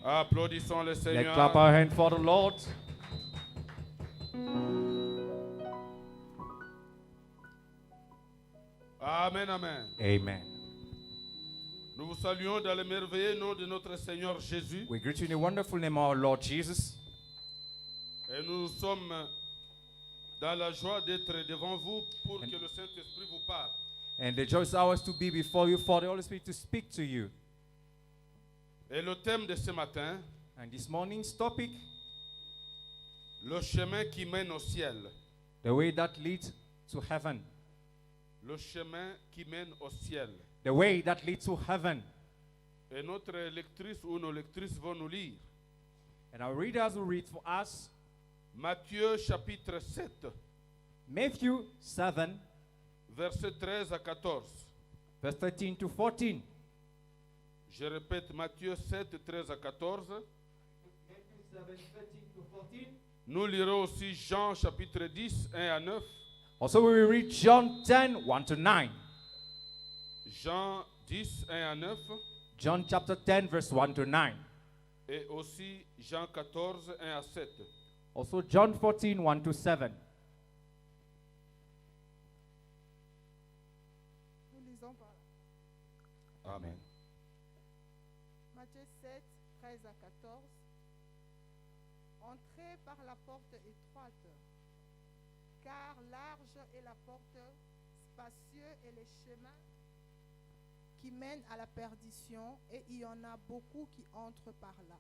Applaudissons le Let's Seigneur. clap our hands for the Lord. Amen, amen. Amen. Nous vous saluons dans le merveilleux nom de notre Seigneur Jésus. We greet you in the wonderful name of our Lord Jesus. Et nous sommes dans la joie d'être devant vous pour que le Saint-Esprit vous parle. And the joy is ours to be before you for the Holy Spirit to speak to you. Et le thème de ce matin, And this morning's topic, le chemin qui mène au ciel. the way that leads to heaven. Le chemin qui mène au ciel. The way that leads to heaven. Et notre lectrice ou nos lectrices vont nous lire. And our readers will read for us Matthieu chapitre 7, Matthew 7, versets 13 à 14. verse 13 to 14. Je répète, Matthieu 7, 13 à 14. Matthew 7, 13 to 14. Nous lirons aussi Jean chapitre 10, 1 à 9. Also we will read John 10, 1 to 9. Jean 10, 1 à 9. John chapter 10, verse 1 to 9. Et aussi Jean 14, 1 à 7. Also John 14, 1 to 7. Nous lisons par là. Amen. Matthieu 7, 13 à 14. Entrez par la porte étroite, car large est la porte, spacieux est le chemin qui mène à la perdition, et il y en a beaucoup qui entrent par là.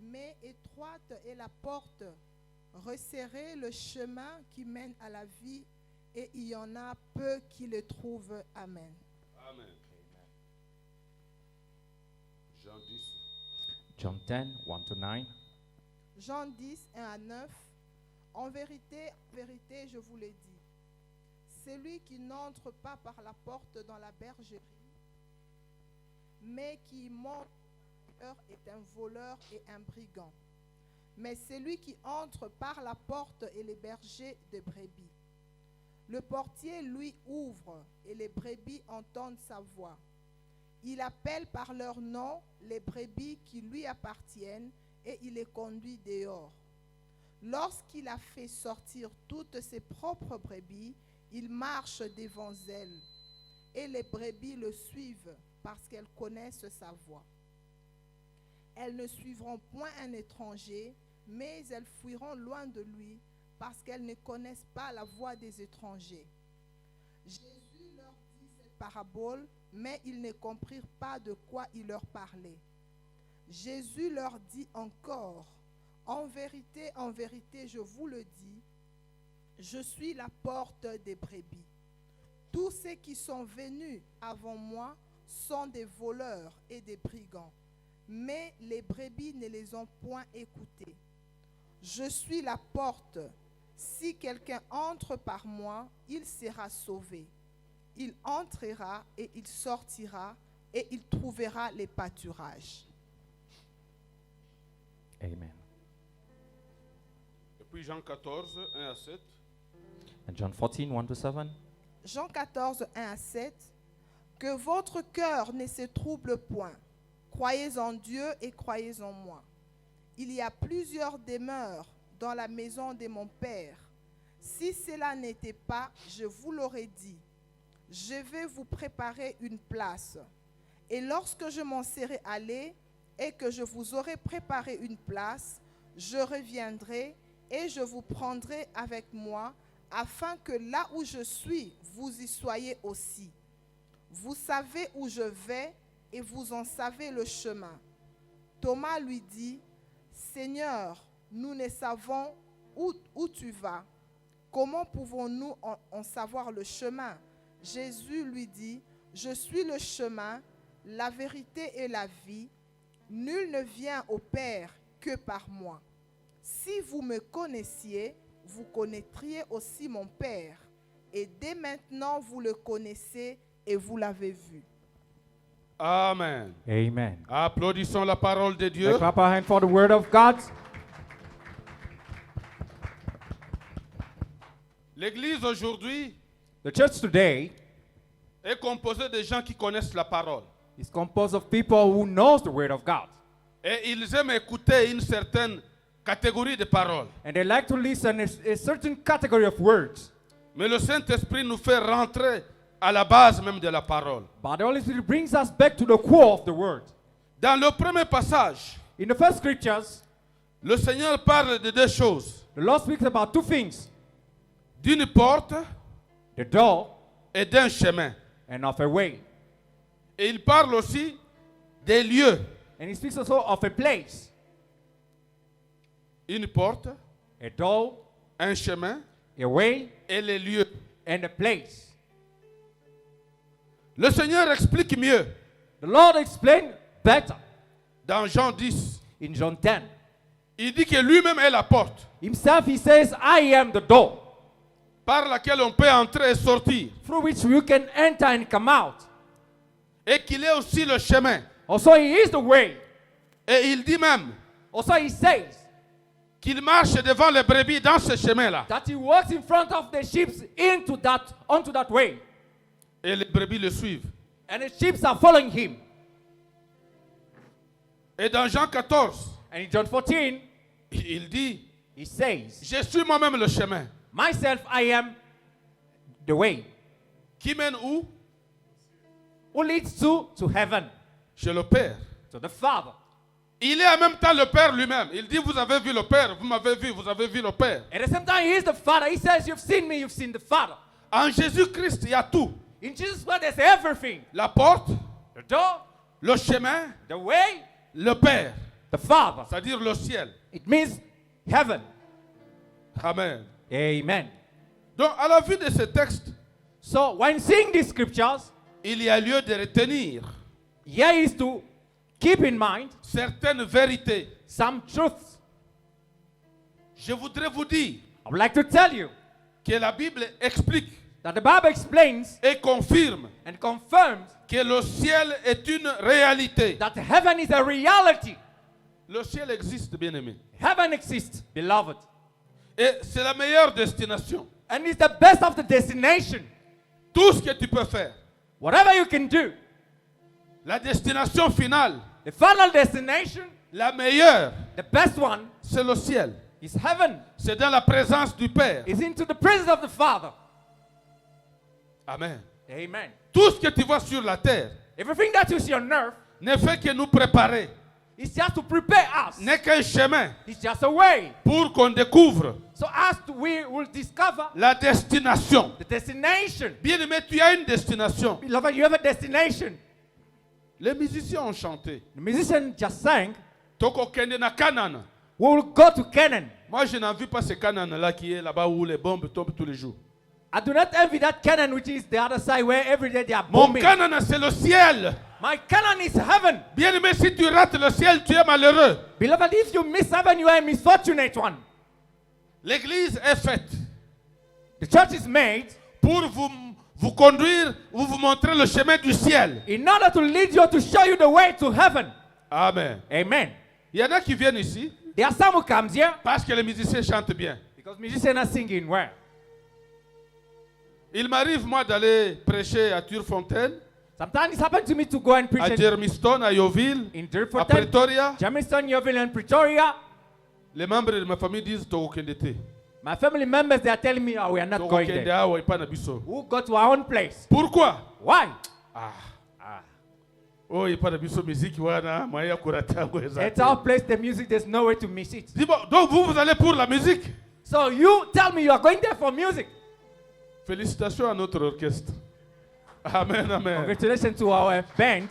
Mais étroite est la porte, resserré le chemin qui mène à la vie, et il y en a peu qui le trouvent. Amen. Amen. Jean 10. John 10, 1 to 9. Jean 10, 1 à 9. En vérité, je vous le dis, celui qui n'entre pas par la porte dans la bergerie, mais qui monte est un voleur et un brigand. Mais celui qui entre par la porte est le berger de brebis. Le portier lui ouvre et les brebis entendent sa voix. Il appelle par leur nom les brebis qui lui appartiennent et il les conduit dehors. Lorsqu'il a fait sortir toutes ses propres brebis, il marche devant elles et les brebis le suivent parce qu'elles connaissent sa voix. Elles ne suivront point un étranger, mais elles fuiront loin de lui parce qu'elles ne connaissent pas la voix des étrangers. Jésus leur dit cette parabole, mais ils ne comprirent pas de quoi il leur parlait. Jésus leur dit encore, en vérité, je vous le dis, je suis la porte des brebis. Tous ceux qui sont venus avant moi sont des voleurs et des brigands, mais les brebis ne les ont point écoutés. Je suis la porte. Si quelqu'un entre par moi, il sera sauvé. Il entrera et il sortira et il trouvera les pâturages. Amen. Et puis Jean 14, 1 à 7. And John 14, 1 to 7. Jean 14, 1 à 7. Que votre cœur ne se trouble point. Croyez en Dieu et croyez en moi. Il y a plusieurs demeures dans la maison de mon Père. Si cela n'était pas, je vous l'aurais dit. Je vais vous préparer une place. Et lorsque je m'en serai allé et que je vous aurai préparé une place, je reviendrai et je vous prendrai avec moi, afin que là où je suis, vous y soyez aussi. Vous savez où je vais et vous en savez le chemin. Thomas lui dit, Seigneur, nous ne savons où tu vas. Comment pouvons-nous en savoir le chemin? Jésus lui dit, je suis le chemin, la vérité et la vie. Nul ne vient au Père que par moi. Si vous me connaissiez, vous connaîtriez aussi mon Père. Et dès maintenant, vous le connaissez et vous l'avez vu. Amen. Amen. Applaudissons la parole de Dieu. Let's clap our hands for the word of God. L'église aujourd'hui The church today est composée de gens qui connaissent la parole. is composed of people who knows the word of God. Et ils aiment écouter une certaine catégorie de paroles. And they like to listen a certain category of words. Mais le Saint-Esprit nous fait rentrer à la base même de la parole. But the Holy Spirit brings us back to the core of the word. Dans le premier passage, In the first scriptures, le Seigneur parle de deux choses. the Lord speaks about two things: D'une porte the door et d'un chemin. and of a way. Et il parle aussi des lieux. And he speaks also of a place. Une porte, A door, un chemin a way, et les lieux. and a place. Le Seigneur explique mieux The Lord explained better dans Jean 10. in John 10. Il dit que lui-même est la porte Himself, he says, I am the door par laquelle on peut entrer et sortir. through which you can enter and come out. Et qu'il est aussi le chemin. Also, he is the way. Et il dit même Also, he says qu'il marche devant les brebis dans ce chemin-là. that he walks in front of the sheep onto that way. Et les brebis le suivent. And the sheep are following him. Et dans Jean 14, And in John 14, il dit, he says, je suis moi-même le chemin. myself, I am the way. Qui mène où? Who leads to heaven, Chez le Père. to the Father. Il est en même temps le Père lui-même. Il dit, vous avez vu le Père, vous m'avez vu, vous avez vu le Père. At the same time, he is the Father. He says, you've seen me, you've seen the Father. En Jésus-Christ, il y a tout. In Jesus' blood, there's everything. La porte, The door, le chemin, the way, le Père. the Father. C'est-à-dire le ciel. It means heaven. Amen. Amen. Donc, à la vue de ce texte, So when seeing these scriptures, il y a lieu de retenir here is to keep in mind certaines vérités. some truths. Je voudrais vous dire I would like to tell you que la Bible explique that the Bible explains et confirme and confirms que le ciel est une réalité. that heaven is a reality. Le ciel existe, bien-aimé. Heaven exists, beloved. Et c'est la meilleure destination. And it's the best of the destination. Tout ce que tu peux faire. Whatever you can do, La destination finale, the final destination, la meilleure, the best one, c'est le ciel. is heaven. C'est dans la présence du Père. Is into the presence of the Father. Amen. Amen. Tout ce que tu vois sur la terre Everything that you see on earth ne fait que nous préparer. is just to prepare us. N'est qu'un chemin It's just a way. pour qu'on découvre So as we will discover la destination. the destination. Bien-aimé, tu as une destination. Beloved, you have a destination. Les musiciens ont chanté. The musician just sang, Toko kende na Canaan. we will go to Canaan. Moi, je n'en vis pas ce Canaan-là qui est là-bas où les bombes tombent tous les jours. I do not envy that Canaan which is the other side where every day they are Mon bombing. Canaan, c'est le ciel. My Canaan is heaven. Bien-aimé, si tu rates le ciel, tu es malheureux. Beloved, if you miss heaven, you are a misfortunate one. L'église est faite The church is made pour vous conduire ou vous montrer le chemin du ciel. in order to lead you, to show you the way to heaven. Amen. Amen. Il y en a qui viennent ici There are some who comes here parce que les musiciens chantent bien. because musicians are singing well. Il m'arrive, moi, d'aller prêcher à Turfontaine, Sometimes it happens to me to go and preach à in Germiston, à Yeovil, à Derforton, Pretoria. Jamestown, Yeovil, and Pretoria. Les membres de ma famille disent Togo Kendete. My family members, they are telling me, oh, we are not Togo going Kende there. awa ipana biso. We'll go to our own place. Pourquoi? Why? Oh, ipana biso musique wana maya kurata It's our place, the music, there's no way to miss it. Donc vous allez pour la musique. So you tell me you are going there for music. Félicitations à notre orchestre. Amen, amen. Congratulations to our band.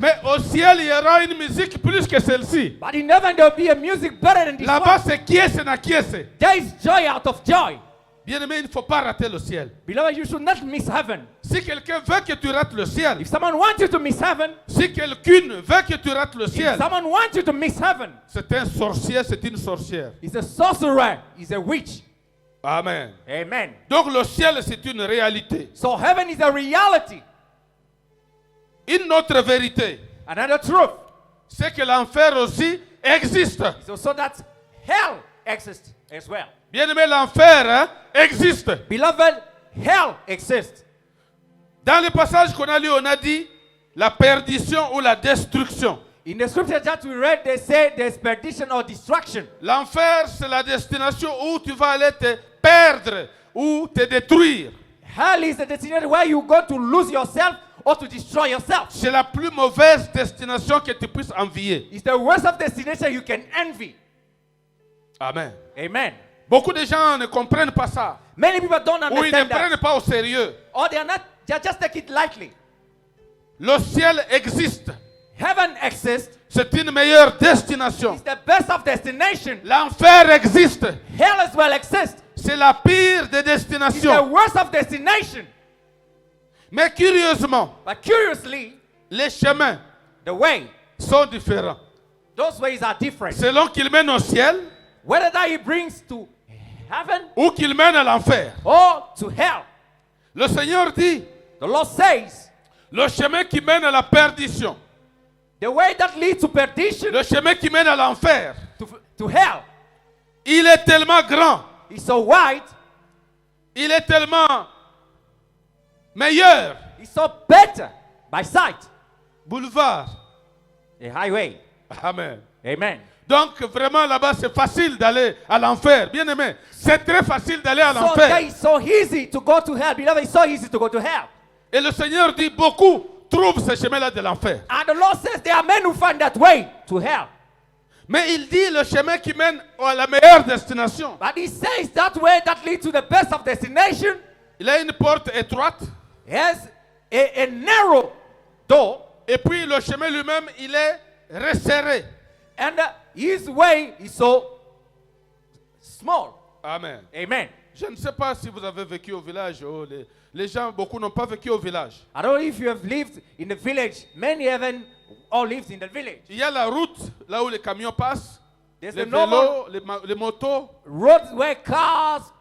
Mais au ciel, il y aura une musique plus que celle-ci. But in heaven there will be a music better than this Là-bas, one. c'est kiese na kiese. There is joy out of joy. Bien aimé, il ne faut pas rater le ciel. Beloved, you should not miss heaven. Si quelqu'un veut que tu rates le ciel, If someone wants you to miss heaven, si quelqu'une veut que tu rates le if ciel, someone wants you to miss heaven, c'est un sorcier, c'est une sorcière. he's a sorcerer, he's a witch. Amen. Amen. Donc le ciel, c'est une réalité. So heaven is a reality. Une autre vérité, Another truth c'est que l'enfer aussi existe. is also that hell exists as well. Bien aimé, l'enfer existe. Beloved, hell exists. Dans le passage qu'on a lu, on a dit la perdition ou la destruction. In the scripture that we read, they say there's perdition or destruction. L'enfer, c'est la destination où tu vas aller te perdre ou te détruire. Hell is the destination where you go to lose yourself or to destroy yourself. C'est la plus mauvaise destination que tu puisses envier. It's the worst of destination you can envy. Amen. Amen. Beaucoup de gens ne comprennent pas ça. Many people don't Ou ils ne understand prennent that. pas au sérieux. Or they just take it lightly. Le ciel existe. Heaven exists. C'est une meilleure destination. It's the best of destination. L'enfer existe. Hell as well exists. C'est la pire des It's the destinations. worst of destination. Mais curieusement, But curiously, les chemins the way, sont différents. those ways are different. Selon qu'ils mènent au ciel Whether that it brings to heaven ou qu'ils mènent à l'enfer. or to hell. Le Seigneur dit, The Lord says, le chemin qui mène à la perdition, the way that leads to perdition, le chemin qui mène à l'enfer, to hell, il est tellement grand, is so wide, il est tellement meilleur. is so better by sight. Boulevard. A highway. Amen. Amen. Donc vraiment là-bas c'est facile d'aller à l'enfer. Bien aimé, c'est très facile d'aller à So l'enfer. that is so easy to go to hell. Beloved, it's so easy to go to hell. Et le Seigneur dit beaucoup trouvent ce chemin-là de l'enfer. And the Lord says there are men who find that way to hell. Mais il dit le chemin qui mène à la meilleure destination. But he says that way that leads to the best of destination Il a une porte étroite has a narrow door, et puis le chemin lui-même il est resserré. and his way is so small. Amen. Amen. Je ne sais pas si vous avez vécu au village. Les gens, beaucoup n'ont pas vécu au village. I don't know if you have lived in the village. Many haven't all lived in the village. Il y a la route, là où les camions passent, There's les a normal vélos, les motos. roads where cars,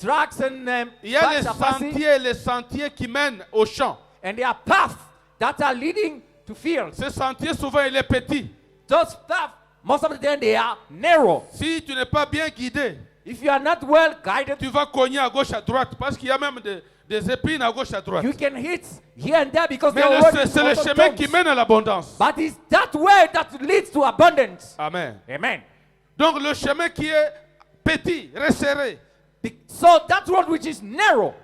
trucks, and Il y a bikes are passing. les sentiers qui mènent au champ. And there are paths that are leading to fields. Ce sentier, souvent, il est petit. Those paths, most of the time, they are narrow. Si tu n'es pas bien guidé, If you are not well guided, tu vas cogner à gauche, à droite, parce qu'il y a même des épines à gauche, à droite. you can hit here and there because Mais the road is c'est le full of chemin qui thorns. mène à l'abondance. But it's that way that leads to abundance. Amen. Amen. Donc le chemin qui est petit, resserré, So that road which is narrow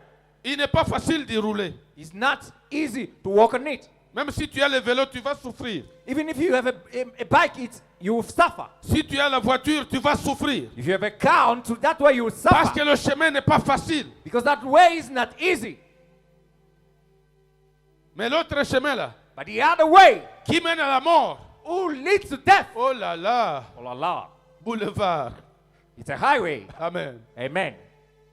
il n'est pas facile d'y rouler. is not easy to walk on it. Même si tu as le vélo, tu vas souffrir. Even if you have a bike, you will suffer. Si tu as la voiture, tu vas souffrir. If you have a car onto that way, you will Parce suffer. que le chemin n'est pas facile. Because that way is not easy. Mais l'autre chemin là, But the other way, qui mène à la mort, who leads to death? oh là là, Oh la la. boulevard. It's a highway. Amen. Amen.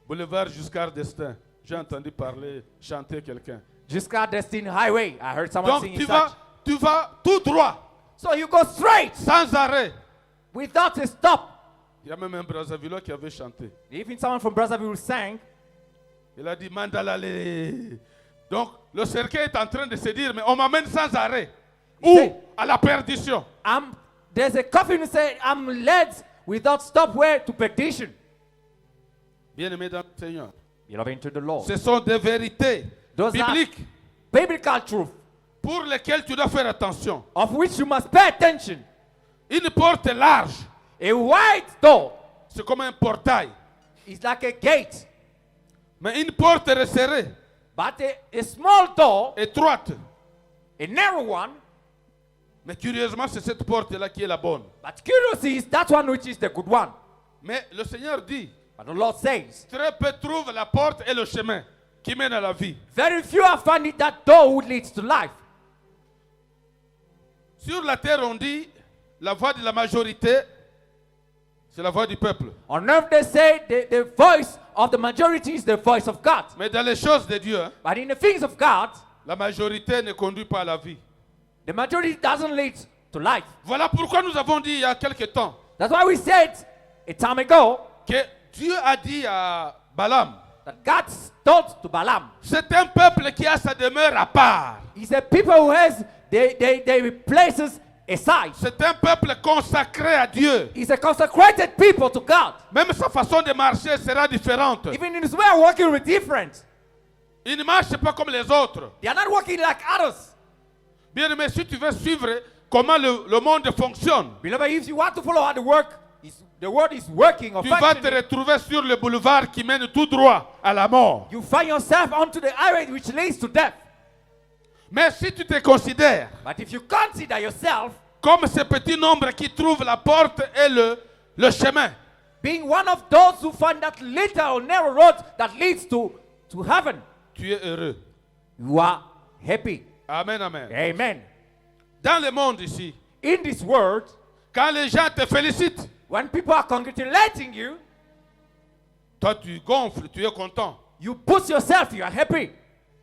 Boulevard Giscard d'Estaing. J'ai entendu parler, chanter quelqu'un. Giscard d'Estaing Highway. I heard someone Donc singing tu such. vas tout droit, So you go straight sans arrêt. without a stop. Il y a même un Brazzavillois qui avait chanté. Even someone from Brazzaville sang. Il a dit Mandalale. Donc le cercueil est en train de se dire, mais on m'amène sans arrêt. Où? C'est- À la perdition. There's a coffin who say, I'm led without stop where to perdition. Bien-aimés dans le Seigneur. Beloved into the Lord. Ce sont des vérités Those are bibliques biblical truth pour lesquelles tu dois faire attention. of which you must pay attention. Une porte large, A wide door c'est comme un portail. is like a gate, Mais une porte resserrée, but a small door, étroite. a narrow one, Mais curieusement, c'est cette porte-là qui est la bonne. but curiosity is that one which is the good one. Mais le Seigneur dit, But the Lord says, très peu trouvent la porte et le chemin qui mène à la vie. very few have found it that door which leads to life. Sur la terre, on dit, la voix de la majorité, c'est la voix du peuple. On earth they say the voice of the majority is the voice of God. Mais dans les choses de Dieu, hein, But in the things of God, la majorité ne conduit pas à la vie. the majority doesn't lead to life. Voilà pourquoi nous avons dit il y a quelque temps That's why we said a time ago que Dieu a dit à Balaam, that God told to Balaam, c'est un peuple qui a sa demeure à part. He's a people who has they places aside. C'est un peuple consacré à Dieu. He's a consecrated people to God. Même sa façon de marcher sera différente. Even in his way of working will be different. Il ne marche pas comme les autres. They are not working like others. Bien aimé, si tu veux suivre comment le monde fonctionne. Beloved, if you want to follow how the world is working or Tu vas te functioning, retrouver sur le boulevard qui mène tout droit à la mort. you find yourself onto the highway which leads to death. Mais si tu te considères But if you consider yourself comme ce petit nombre qui trouve la porte et le chemin, being one of those who find that little narrow road that leads to heaven, tu es heureux. you are happy. Amen, amen. Amen. Dans le monde ici, In this world, quand les gens te félicitent, when people are congratulating you, toi tu gonfles, tu es content. you push yourself, you are happy.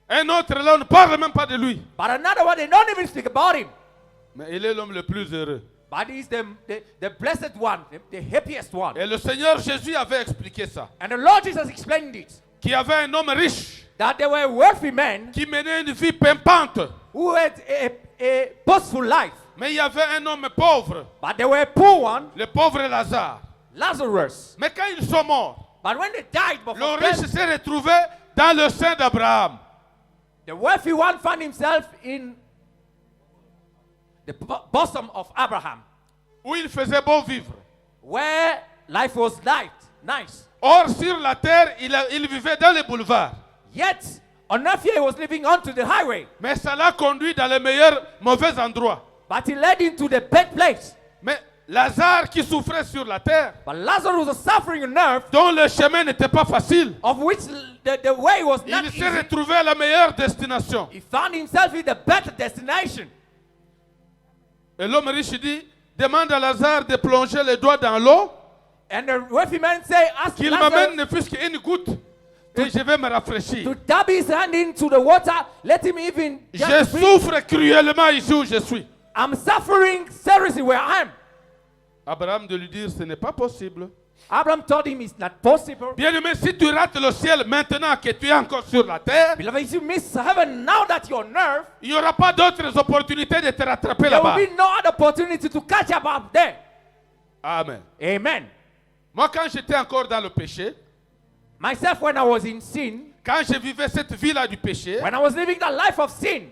Un autre là, on ne parle même pas de lui. But another one, they don't even speak about him. Mais il est l'homme le plus heureux. But he's the blessed one, the happiest one. Et le Seigneur Jésus avait expliqué ça. And the Lord Jesus explained it, Qu'il y avait un homme riche that there were wealthy men qui menait une vie pimpante. who had a boastful life. Mais il y avait un homme pauvre, But there were a poor one, le pauvre Lazare. Lazarus. Mais quand ils sont morts, But when they died, le before riche death, s'est retrouvé dans le sein d'Abraham. the wealthy one found himself in the bosom of Abraham, Où il faisait bon vivre. where life was light, nice. Or, sur la terre, il vivait dans les boulevards. Yet, on earth here, he was living onto the highway. Mais ça l'a conduit dans les meilleurs mauvais endroits. But he led into the bad place. Mais Lazare qui souffrait sur la terre, But Lazarus was suffering on earth, dont le chemin n'était pas facile, of which the way was not il s'est easy. retrouvé à la meilleure destination. He found himself in the better destination. Et l'homme riche dit, demande à Lazare de plonger les doigts dans l'eau, And the wealthy man say, ask qu'il m'amène Lazarus ne fût-ce qu'une goutte, et je vais me rafraîchir. to dab his hand into the water. Let him even Je just breathe. souffre cruellement ici où je suis. I'm suffering seriously where I am. Abraham de lui dire, ce n'est pas possible. Abraham told him it's not possible. Bien-aimé, si tu rates le ciel maintenant que tu es encore sur la terre, Beloved, if you miss heaven now that you're on earth, il n'y aura pas d'autres opportunités de te rattraper there will là-bas. be no other opportunity to catch up up there. Amen. Amen. Moi, quand j'étais encore dans le péché, Myself, when I was in sin, quand je vivais cette vie-là du péché, when I was living the life of sin,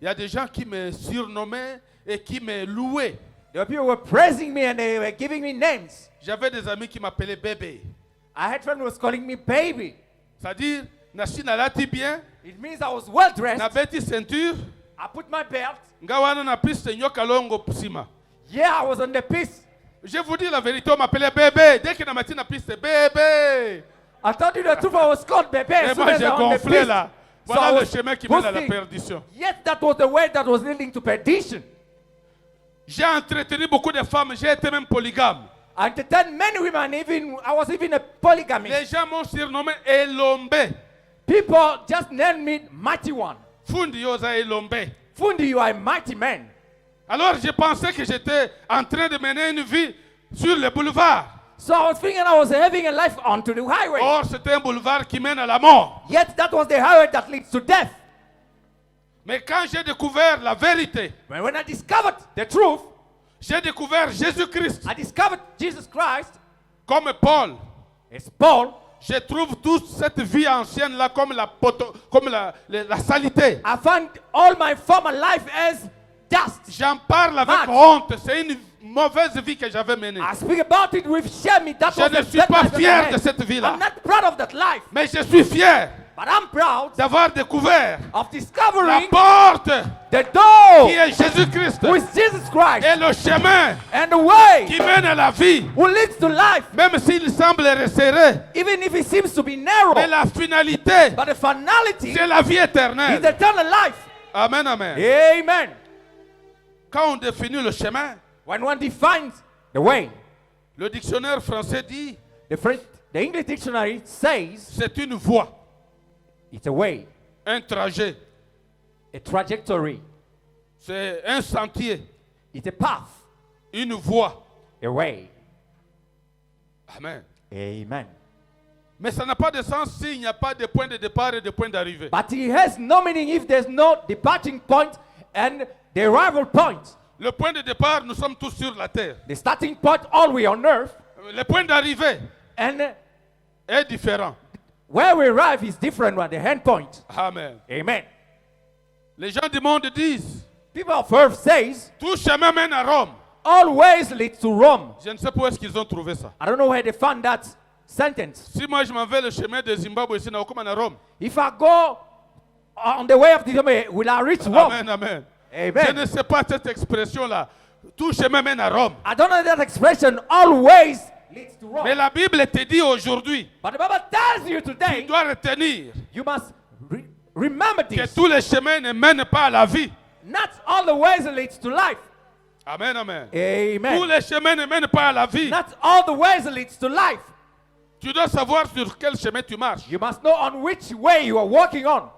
il y a des gens qui me surnommaient et qui me louaient. there were people who were praising me and they were giving me names. J'avais des amis qui m'appelaient bébé. I had friends who was calling me baby. C'est-à-dire, Nashi nalati bien, It means I was well dressed. nabeti ceinture, I put my belt. ngawana na piste nyoka longo pusima. Yeah, I was on the piece. Je vous dis la vérité, on m'appelait bébé. Dès que na mati na piste, bébé. I told you the truth, I was called baby. Et As soon moi, as j'ai I on the gonflé piece. là. So I Voilà le was chemin qui mène à la boasting. perdition. Yet that was the way that was leading to perdition. J'ai entretenu beaucoup de femmes, j'ai été même polygame. I entertained many women, I was even a polygamy. Les gens m'ont surnommé Elombe. People just named me mighty one. Fundi Yosa Elombe. Fundi, you are a mighty man. Alors je pensais que j'étais en train de mener une vie sur le boulevard. So I was thinking I was having a life onto the highway. Or c'était un boulevard qui mène à la mort. Yet that was the highway that leads to death. Mais quand j'ai découvert la vérité, But when I discovered the truth, j'ai découvert Jésus-Christ I discovered Jesus Christ comme Paul. as Paul. Je trouve toute cette vie ancienne là comme la saleté. I found all my former life as dust. J'en parle avec Max. honte. C'est une mauvaise vie que j'avais menée. I speak about it with shame. That Je was ne the suis bad pas life that I fier had. de cette vie-là. I'm not proud of that life, Mais je suis fier but I'm proud d'avoir découvert of la discovering porte the door qui est Jésus-Christ who is Jesus Christ et le chemin and the way qui mène à la vie. who leads to life, Même s'il semble resserré, even if it seems to be narrow. mais la finalité, But the finality c'est la vie is éternelle. eternal life. Amen, amen. Amen. Quand on définit le chemin, When one defines the way, le dictionnaire français dit the English dictionary says c'est une voie, it's a way, un trajet, a trajectory, c'est un sentier, it's a path, une voie. a way. Amen. Amen. Mais ça n'a pas de sens s'il n'y a pas de point de départ et de point d'arrivée. But it has no meaning if there's no departing point and the arrival point. Le point de départ, nous sommes tous sur la terre. The starting point always on earth, Le point d'arrivée and est différent. where we arrive is different from the end point. Amen. Amen. Les gens du monde disent, People of earth says, tout chemin mène à Rome. all ways lead to Rome. Je ne sais pas où est-ce qu'ils ont trouvé ça. I don't know where they found that sentence. Si moi je m'en vais le chemin de Zimbabwe ici, na à Rome. If I go on the way of the Zimbabwe, will I reach Rome? Amen, amen. Je Amen. ne sais pas cette expression-là. Tout chemin mène à Rome. I don't know that expression, all ways leads to Rome. Mais la Bible te dit aujourd'hui, But the Bible tells you tu today, dois retenir you must remember que this. tous les chemins ne mènent pas à la vie. Not all the ways leads to life. Amen, amen. Tous Amen. les chemins ne mènent pas à la vie. Not all the ways leads to life. Tu dois savoir sur quel chemin tu marches. You must know on which way you are walking on.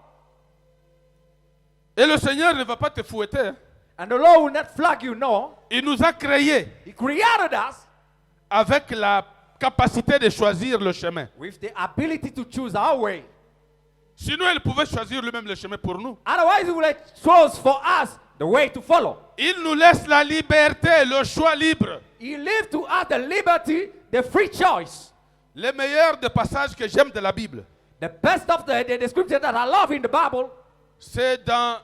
Et le Seigneur ne va pas te fouetter. Hein. And the Lord will not flag you, no. Il nous a créés He created us avec la capacité de choisir le chemin. with the ability to choose our way. Sinon, il pouvait choisir lui-même le chemin pour nous. Otherwise, He would have chose for us the way to follow. Il nous laisse la liberté, le choix libre. He lived to us the liberty, the free choice. Les meilleurs des passages que j'aime de la Bible, The best of the scripture that I love in the Bible c'est dans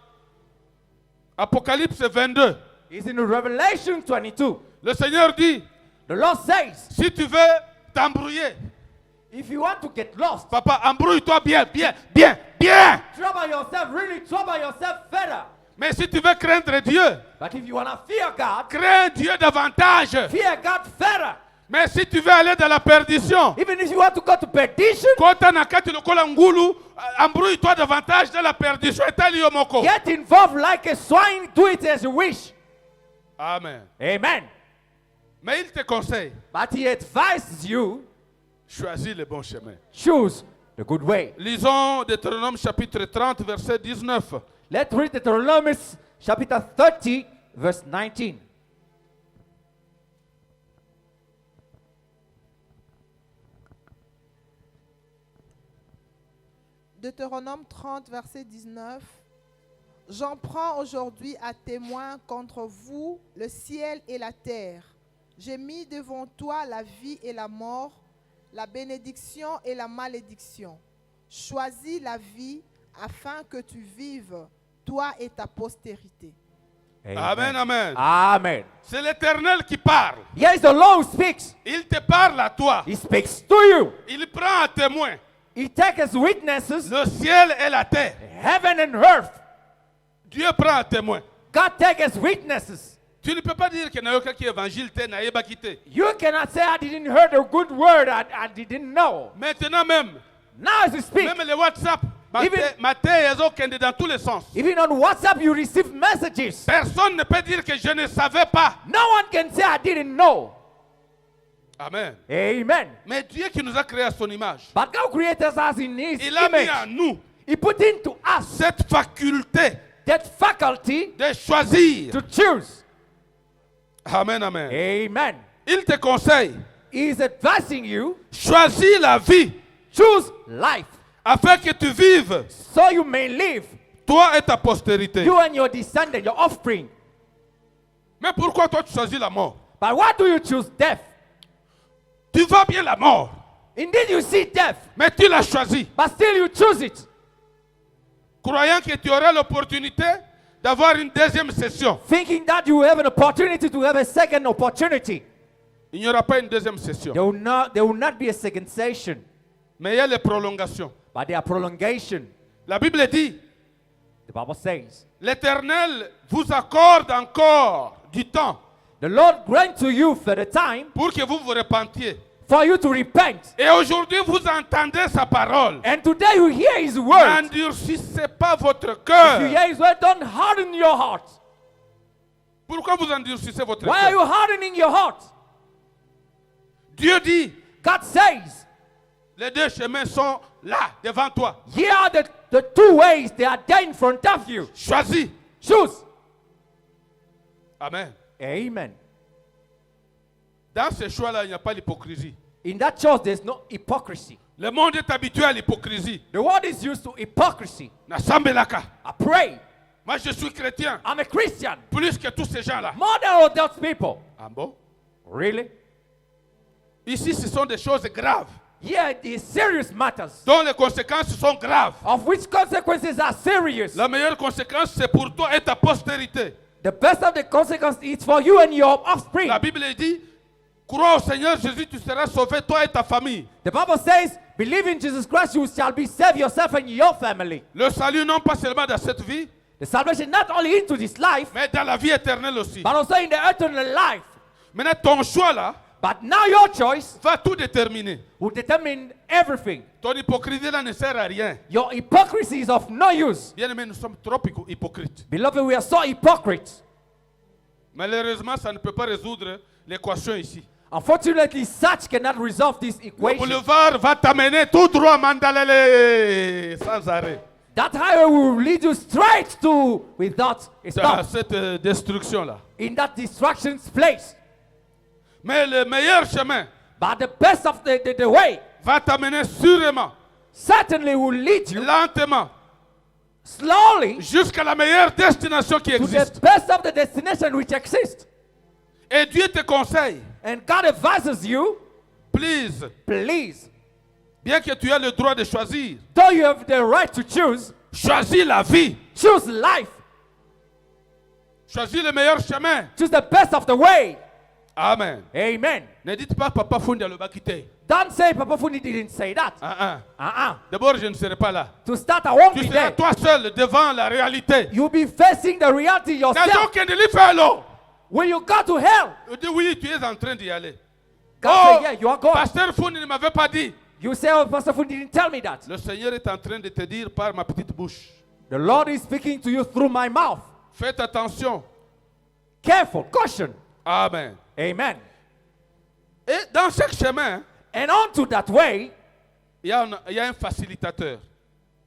Apocalypse 22. is in Revelation 22. Le Seigneur dit, The Lord says, si tu veux t'embrouiller, if you want to get lost, papa, embrouille-toi bien, bien, bien, bien. trouble yourself, really trouble yourself further. Mais si tu veux craindre Dieu, But if you want to fear God, crains Dieu davantage. fear God further. Mais si tu veux aller dans la perdition, Even if you want to go to perdition, kota na kati lokola ngulu, embrouille-toi davantage dans la perdition. Etali yo moko. get involved like a swine, do it as you wish. Amen. Amen. Mais il te conseille, But He advises you, choisis le bon chemin. choose the good way. Lisons Deutéronome chapitre 30, verset 19. Let's read Deuteronomy chapter 30, verse 19. Deutéronome 30, verset 19. J'en prends aujourd'hui à témoin contre vous le ciel et la terre. J'ai mis devant toi la vie et la mort, la bénédiction et la malédiction. Choisis la vie afin que tu vives, toi et ta postérité. Amen, amen. Amen. C'est l'Éternel qui parle. Yes, the Lord speaks. Il te parle à toi. He speaks to you. Il prend à témoin He takes as witnesses le ciel et la terre. heaven and earth. Dieu prend à témoin. God takes as witnesses. Tu ne peux pas dire que n'a qui évangile te n'a pas quitté. You cannot say, I didn't hear the good word, I didn't know. Maintenant même, Now as you speak, même les WhatsApp, Even- dans tous les sens. even on WhatsApp you receive messages. Personne ne peut dire que je ne savais pas. No one can say, I didn't know. Amen. Amen. Mais Dieu qui nous a créés à son image, But God created us in His il a mis image. en nous He put into us cette faculté that faculty de choisir. to choose. Amen, amen. Amen. Il te conseille, He is advising you, choisis la vie choose life afin que tu vives, so you may live, toi et ta postérité. you and your descendant, your offspring. Mais pourquoi toi tu choisis la mort? But why do you choose death? Tu vois bien la mort, Indeed, you see death, mais tu l'as choisi, but still you choose it, croyant que tu auras l'opportunité d'avoir une deuxième session. thinking that you have an opportunity to have a second opportunity. Il n'y aura pas une deuxième session, There will not be a second session, mais il y a les prolongations. but there are prolongation. La Bible dit, The Bible says, l'Éternel vous accorde encore du temps the Lord grant to you for the time pour que vous vous repentiez. for you to repent. Et aujourd'hui, vous entendez sa parole. And today you hear His word. N'endurcissez pas votre If you cœur. hear His word, don't harden your heart. Pourquoi vous endurcissez votre Why are you cœur? hardening your heart? Dieu dit, God says, les deux chemins sont là, devant toi. here are the two ways, they are there in front of you. Choisis. Choose. Amen. Amen. Dans ce choix-là, il n'y a pas l'hypocrisie. In that choice, there's no hypocrisy. Le monde est habitué à l'hypocrisie. The world is used to hypocrisy. Nasambelaka. I pray. Moi, je suis chrétien. I'm a Christian. Plus que tous ces gens-là. More than all those people. Ah bon? Really? Ici, ce sont des choses graves. Here it is serious matters, dont les conséquences sont graves. of which consequences are serious. La meilleure conséquence, c'est pour toi et ta postérité. The best of the consequences is for you and your offspring. La Bible dit, crois au Seigneur Jésus, tu seras sauvé, toi et ta famille. The Bible says, believe in Jesus Christ, you shall be saved, yourself and your family. Le salut, non pas seulement dans cette vie, The salvation not only into this life, mais dans la vie éternelle aussi. but also in the eternal life. Maintenant, ton choix là But now your choice va tout déterminer. will determine everything. Ton hypocrisie là ne sert à rien. Your hypocrisy is of no use. Bien aimé, nous sommes trop hypocrites. Beloved, we are so hypocrites. Malheureusement, ça ne peut pas résoudre l'équation ici. Unfortunately, such cannot resolve this Le equation. boulevard va t'amener tout droit à Mandalele sans arrêt. That highway will lead you straight to, without a Dans stop, cette destruction là. in that distractions place. Mais le meilleur chemin But the best of the way va t'amener sûrement, certainly will lead you lentement, slowly jusqu'à la meilleure destination qui to existe. the best of the destination which exists. Et Dieu te conseille, And God advises you, please, please, bien que tu aies le droit de choisir, though you have the right to choose, choisis la vie, choose life. choisis le meilleur chemin. Choose the best of the way. Amen. Amen. Ne dites pas Papa Fundi a le bakité. Don't say Papa Fundi didn't say that. D'abord, je ne serai pas là. To start, I won't Tu be seras there. toi seul devant la réalité. You'll be facing the reality T'as yourself. donc un délit fait l'eau. When you go to hell, Je dis oui, tu es en train d'y aller. God Oh, say, yeah, you are going. Pasteur Fundi ne m'avait pas dit. You say, oh, Pastor Fundi didn't tell me that. Le Seigneur est en train de te dire par ma petite bouche. The Lord is speaking to you through my mouth. Faites attention. Careful, caution. Amen. Amen. Et dans chaque chemin, And onto that way, il y a un facilitateur,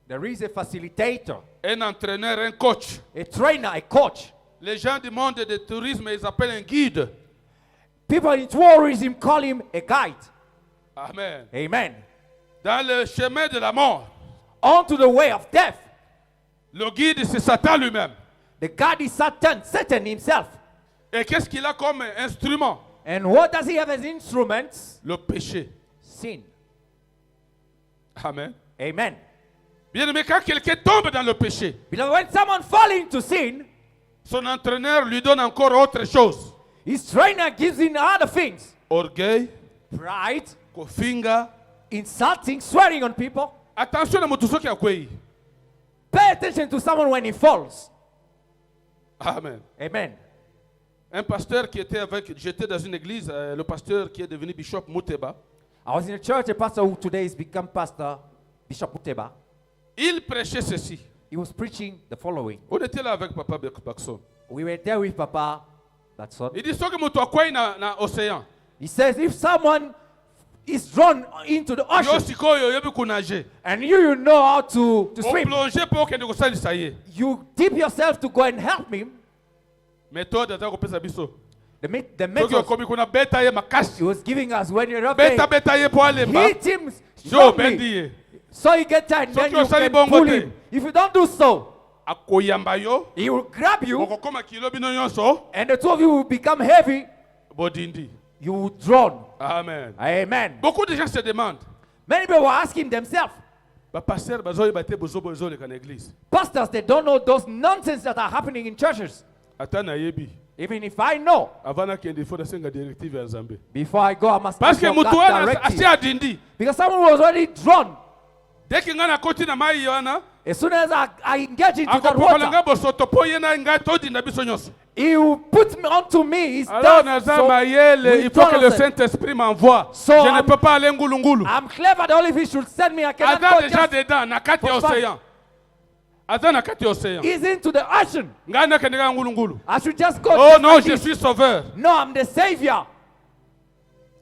there is a facilitator, un entraîneur, un coach. a trainer, a coach. Les gens du monde du tourisme, ils appellent un guide. People in tourism call him a guide. Amen. Amen. Dans le chemin de la mort, Onto the way of death, le guide, c'est Satan lui-même. the guide is Satan himself. Et qu'est-ce qu'il a comme instrument? And what does he have as instruments? Le péché. Sin. Amen. Amen. Bien aimé, quand quelqu'un tombe dans le péché, Beloved, when someone falls into sin, son entraîneur lui donne encore autre chose. his trainer gives him other things. Orgueil, Pride, kofinga. insulting, swearing on people. Attention à motuso qui a quoi. Pay attention to someone when he falls. Amen. Amen. Un pasteur qui était avec, j'étais dans une église, le pasteur qui est devenu Bishop Muteba, I was in a church, a pastor who today has become Pastor Bishop Muteba. il prêchait ceci. He was preaching the following. On était là avec Papa Baxon. We were there with Papa. That's all. Il dit, ce que moto a na océan. He says, if someone is drawn into the Yo ocean sikoyo yebi kunager. and you know how to On swim, plongeait pour que nous ça y est. you dip yourself to go and help him. Méthode à kopesa biso. The Toki method okomi kuna beta ye makasi. he was giving us when you're up there, Beta ye po alemba. hit him Jo strongly bendi ye. so you get tired, then Soki you osali can bongo pull te. him. If you don't do so, Akoyamba yo. he will grab you Okokoma kilo bino nyonso. and the two of you will become heavy. Bodindi. You will drown. Amen. Amen. Beaucoup de gens se demandent. Many people were asking themselves, Ba pasteur bazoyi bate bozo bozo le kan église. pastors, they don't know those nonsense that are happening in churches. Ata na yebi. Even if I know, Avana kende fo da senga directive ya Nzambe. before I go, I must Parce ask que for mutu that wana asi directive. adindi. Because someone was already drawn. Dès que ngana koti na mai yana, As soon as I engage into that akopokola water, nga bosoto po ye na nga todi na biso nyonso. he will put me onto me. His Alors death. naza So mayele, we il faut que le trust him. Saint-Esprit m'envoie. So Je ne I'm- peux pas aller ngulungulu. I'm clever. The only fish should send me. I cannot Aza go déjà just dedans na kati ya for fun. océan. Aza na kati ya océan. ease into the ocean. Nga na kende nga ngulungulu. I should just go. Oh just non, like je this. suis sauveur. No, I'm the savior.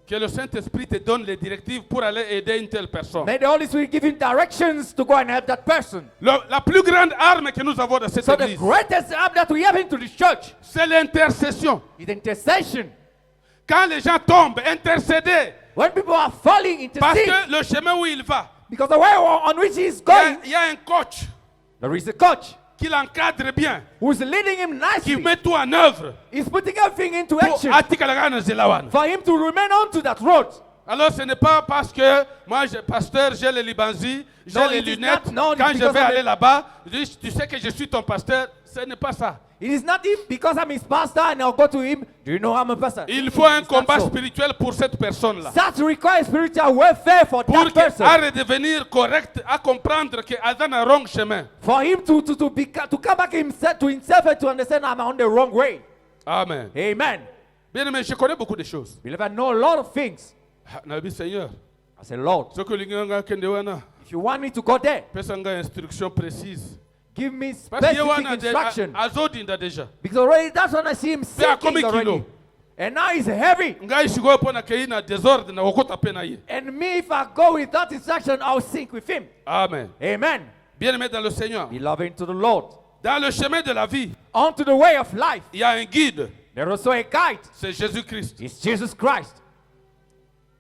Que le Saint-Esprit te donne les directives pour aller aider une telle personne. May the Holy Spirit give him directions to go and help that person. La plus grande arme que nous avons dans cette So the église, greatest help that we have into this church c'est l'intercession. is intercession. Quand les gens tombent, intercéder. When people are falling into Parce sin, que le chemin où il va, because the way on which he is il y a- going, il y a un coach there is a coach qui l'encadre bien, who is leading him qui nicely. met tout en œuvre He's putting everything into pour action atikalaga na nzela wana. for him to remain onto that road. Alors ce n'est pas parce que moi, pasteur, j'ai les libanzi, j'ai No, les it is lunettes. not. No, it's Quand je because vais of aller the- là-bas, je dis, tu sais que je suis ton pasteur. Ce n'est pas ça. It is not him because I'm his pastor and I'll go to him. Do you know I'm a pastor? Il faut un It's not combat so. spirituel pour cette personne-là. That requires spiritual warfare for Pour that qu'à person. redevenir correct, à comprendre qu'elle dans un wrong chemin. For him to come back himself to himself and to understand I'm on the wrong way. Amen. Amen. Bien aimé, je connais beaucoup de choses. Beloved, I know a lot of things. Ah, Nabi Seigneur, I said, Lord, ce que l'inganga kende wana, if you want me to go there, pesanga instruction précise. give me Parce que specific wana instruction. azodinda déjà. Because already that's when I see him Pia komi sinking already. kilo. And now he's heavy. Ngai shigo pona kei na désordre na okota pe na ye. And me, if I go with that instruction, I'll sink with him. Amen. Amen. Bien aimé dans le Seigneur. Beloved into the Lord. Dans le chemin de la vie, Onto the way of life. il y a un guide. There's also a guide. C'est Jésus-Christ. It's Jesus Christ.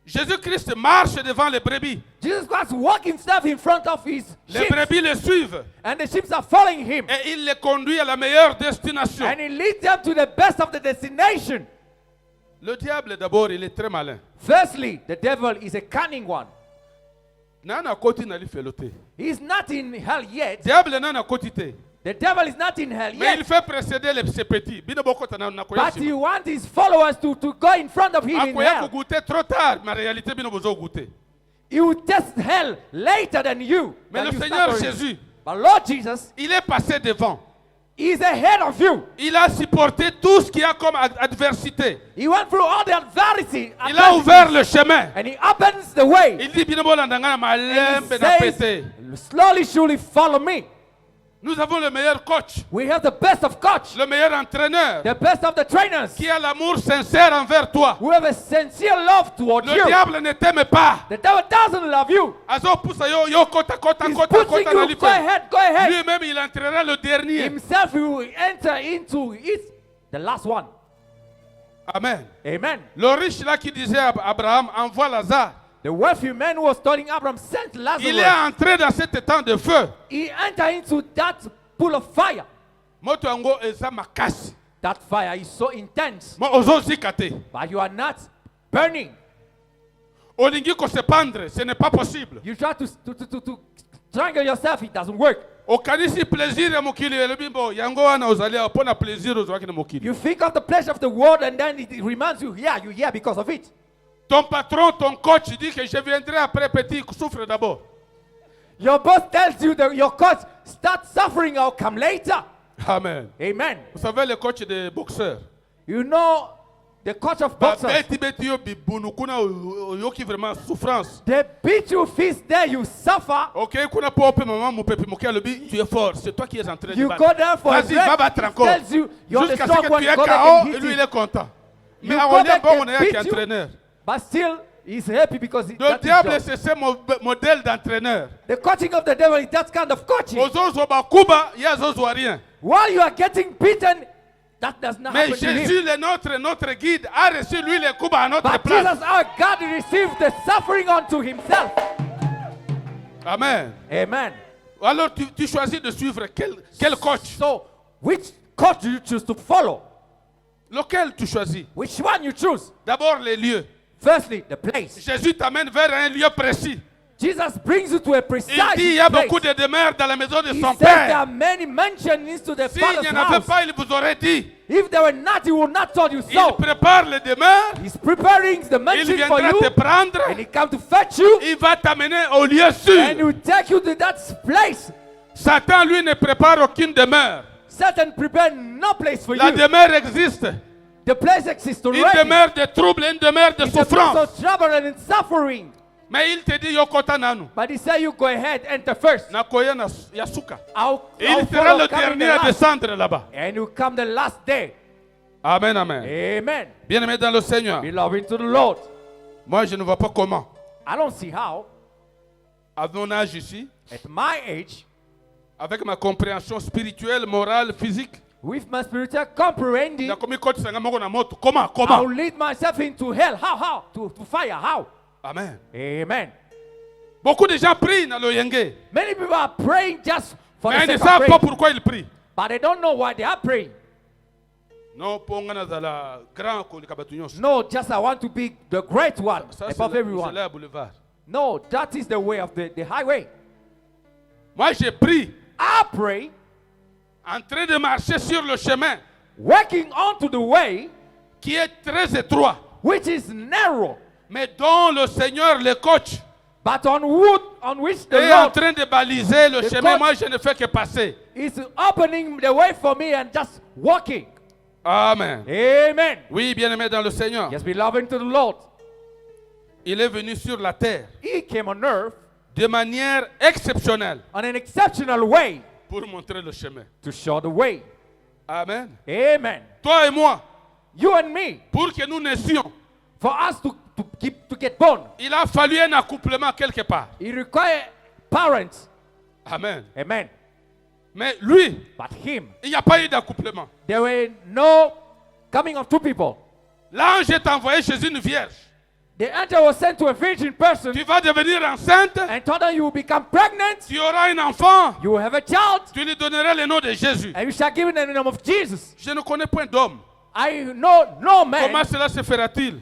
Jésus-Christ marche devant les brebis. Jesus Christ walking himself in front of his Les sheep. brebis le suivent. And the sheep are following him. Et il les conduit à la meilleure destination. And he leads them to the best of the destination. Le diable, d'abord, il est très malin. Firstly, the devil is a cunning one. Nana koti na li felote. He's not in hell yet. Diable nana koti te. The devil is not in hell Mais il yet. fait précéder ses petits. Bino boko tana na koya But he sima. wants his followers to go in front of him in Akoya hell. ko goûter trop tard. Ma réalité, bino bozo goûter. He will test hell later than you. Mais than le you Seigneur start already. Jésus, But Lord Jesus il est passé devant. is ahead of you. Il a supporté tout ce qu'il y a comme adversité. He went through all the adversity. Il a ouvert le chemin. And he opens the way. Il dit, bino bola ndanga na And malembe he na says, pété. slowly, surely follow me. Nous avons le meilleur coach, We have the best of coach, le meilleur entraîneur, the best of the trainers. qui a l'amour sincère envers toi. We have a sincere love towards Le you. diable ne t'aime pas. The devil doesn't love you. Azo poussa yo kota kota He's kota pushing kota na you. li Go fe. ahead, go ahead. Lui-même, il entrera le dernier. Himself, he will enter into it, the last one. Amen. Amen. Le riche là qui disait à Abraham, envoie Lazare. The wealthy man who was telling Abraham, sent Lazarus. Il est entré dans cet temps de feu. He entered into that pool of fire. Moto yango eza makasi. That fire is so intense, Mo ozozika te. but you are not burning. Olingi ko se pendre, ce n'est pas possible. You try to strangle yourself, it doesn't work. Okanisi plaisir ya mokili elobimbo yango wana ozalia pona plaisir ozwaki na mokili. You think of the pleasure of the world and then it reminds you, yeah, you're here because of it. Ton patron, ton coach dit que je viendrai après petit, souffre d'abord. Your boss tells you that your coach, start suffering, I'll come later. Amen. Amen. Vous savez le coach de boxeur. You know, the coach of boxers, Beti beti yo bibunu kuna yoki vraiment souffrance. they beat you fist there, you suffer. Ok, kuna pope maman mon pepe mokia lobi, tu es fort, c'est toi qui es en train de You battre. go there for a Vas-y, va break, battre he encore. tells you, you're the Jusqu'à ce strong que one, tu es go back KO and et hit lui il him. est content. Mais You on go est back bon, and on est beat qui you. entraîneur. But still, he's happy because Le that's his diable job. c'est ce modèle d'entraîneur. The coaching of the devil is that kind of coaching. Ozozo bakuba, yazozo rien. While you are getting beaten, that does not Mais happen to him. Jésus, notre guide, a reçu lui les coups à notre But place. Jesus, our God, received the suffering unto himself. Amen. Amen. Alors tu choisis de suivre quel coach? So, which coach do you choose to follow? Lequel tu choisis? Which one you choose? D'abord les lieux. Firstly, the place. Jésus t'amène vers un lieu précis. Jesus brings you to a precise Il dit il y a place. beaucoup de demeures dans la maison de He son said there père. are many mansions to the S'il Father's n'y en avait house. pas, il vous aurait dit. If there were not, he would not told you Il so. prépare les demeures. He's preparing the Il mansion for viendra you, te prendre. and he come to fetch you, Il va t'amener au lieu and he sûr. will take you to that place. Satan, lui, ne prépare aucune demeure. Satan prepared no place for La you. demeure existe. The place exists Une already. demeure de trouble, une demeure de It's a place souffrance. of trouble and suffering. Mais il te dit, Yokota nanu. But he said, you go ahead, enter first. Nakoya na yasuka. I'll Et il sera follow le coming dernier the à last. descendre là-bas. And you come the last day. Amen, amen. Amen. Bien-aimé dans le Seigneur. Beloved to the Lord. Moi, je ne vois pas comment. I don't see how, À mon âge ici, at my age, avec ma compréhension spirituelle, morale, physique, with my spiritual comprehending, comment? I'll lead myself into hell. How? To fire. How? Amen. Amen. Beaucoup de gens prient dans le Yenge, Many people are praying just for mais the ils ne sake of savent pas praying. pourquoi ils prient. But they don't know why they are praying. Non, pongana zala grand kolika batunyos. No, just I want to be the great one Ça above c'est everyone. là boulevard. No, that is the way of the highway. Moi j'ai pris I pray, en train de marcher sur le chemin working onto the way qui est très étroit, which is narrow, mais dont le Seigneur, le coach, but on which the est en Lord train de baliser le The chemin. coach- Moi je ne fais que passer. is opening the way for me and just walking. Amen. Amen. Oui, bien-aimé dans le Seigneur. Yes, beloved to the Lord. Il est venu sur la terre He came on earth de manière exceptionnelle on an exceptional way pour montrer le chemin. to show the way. Amen. Amen. Toi et moi, You and me, pour que nous naissions, for us to get born, il a fallu un accouplement quelque part. it requires parents. Amen. Amen. Mais lui, But him, il n'y a pas eu d'accouplement. there were no coming of two people. L'ange est envoyé chez une vierge. The angel was sent to a virgin person Tu vas devenir enceinte, and told her you will become pregnant, tu auras un enfant, you will have a child, tu lui donneras le nom de Jésus. and you shall give him the name of Jesus. Je ne connais point d'homme. I know no Comment man. cela se fera-t-il?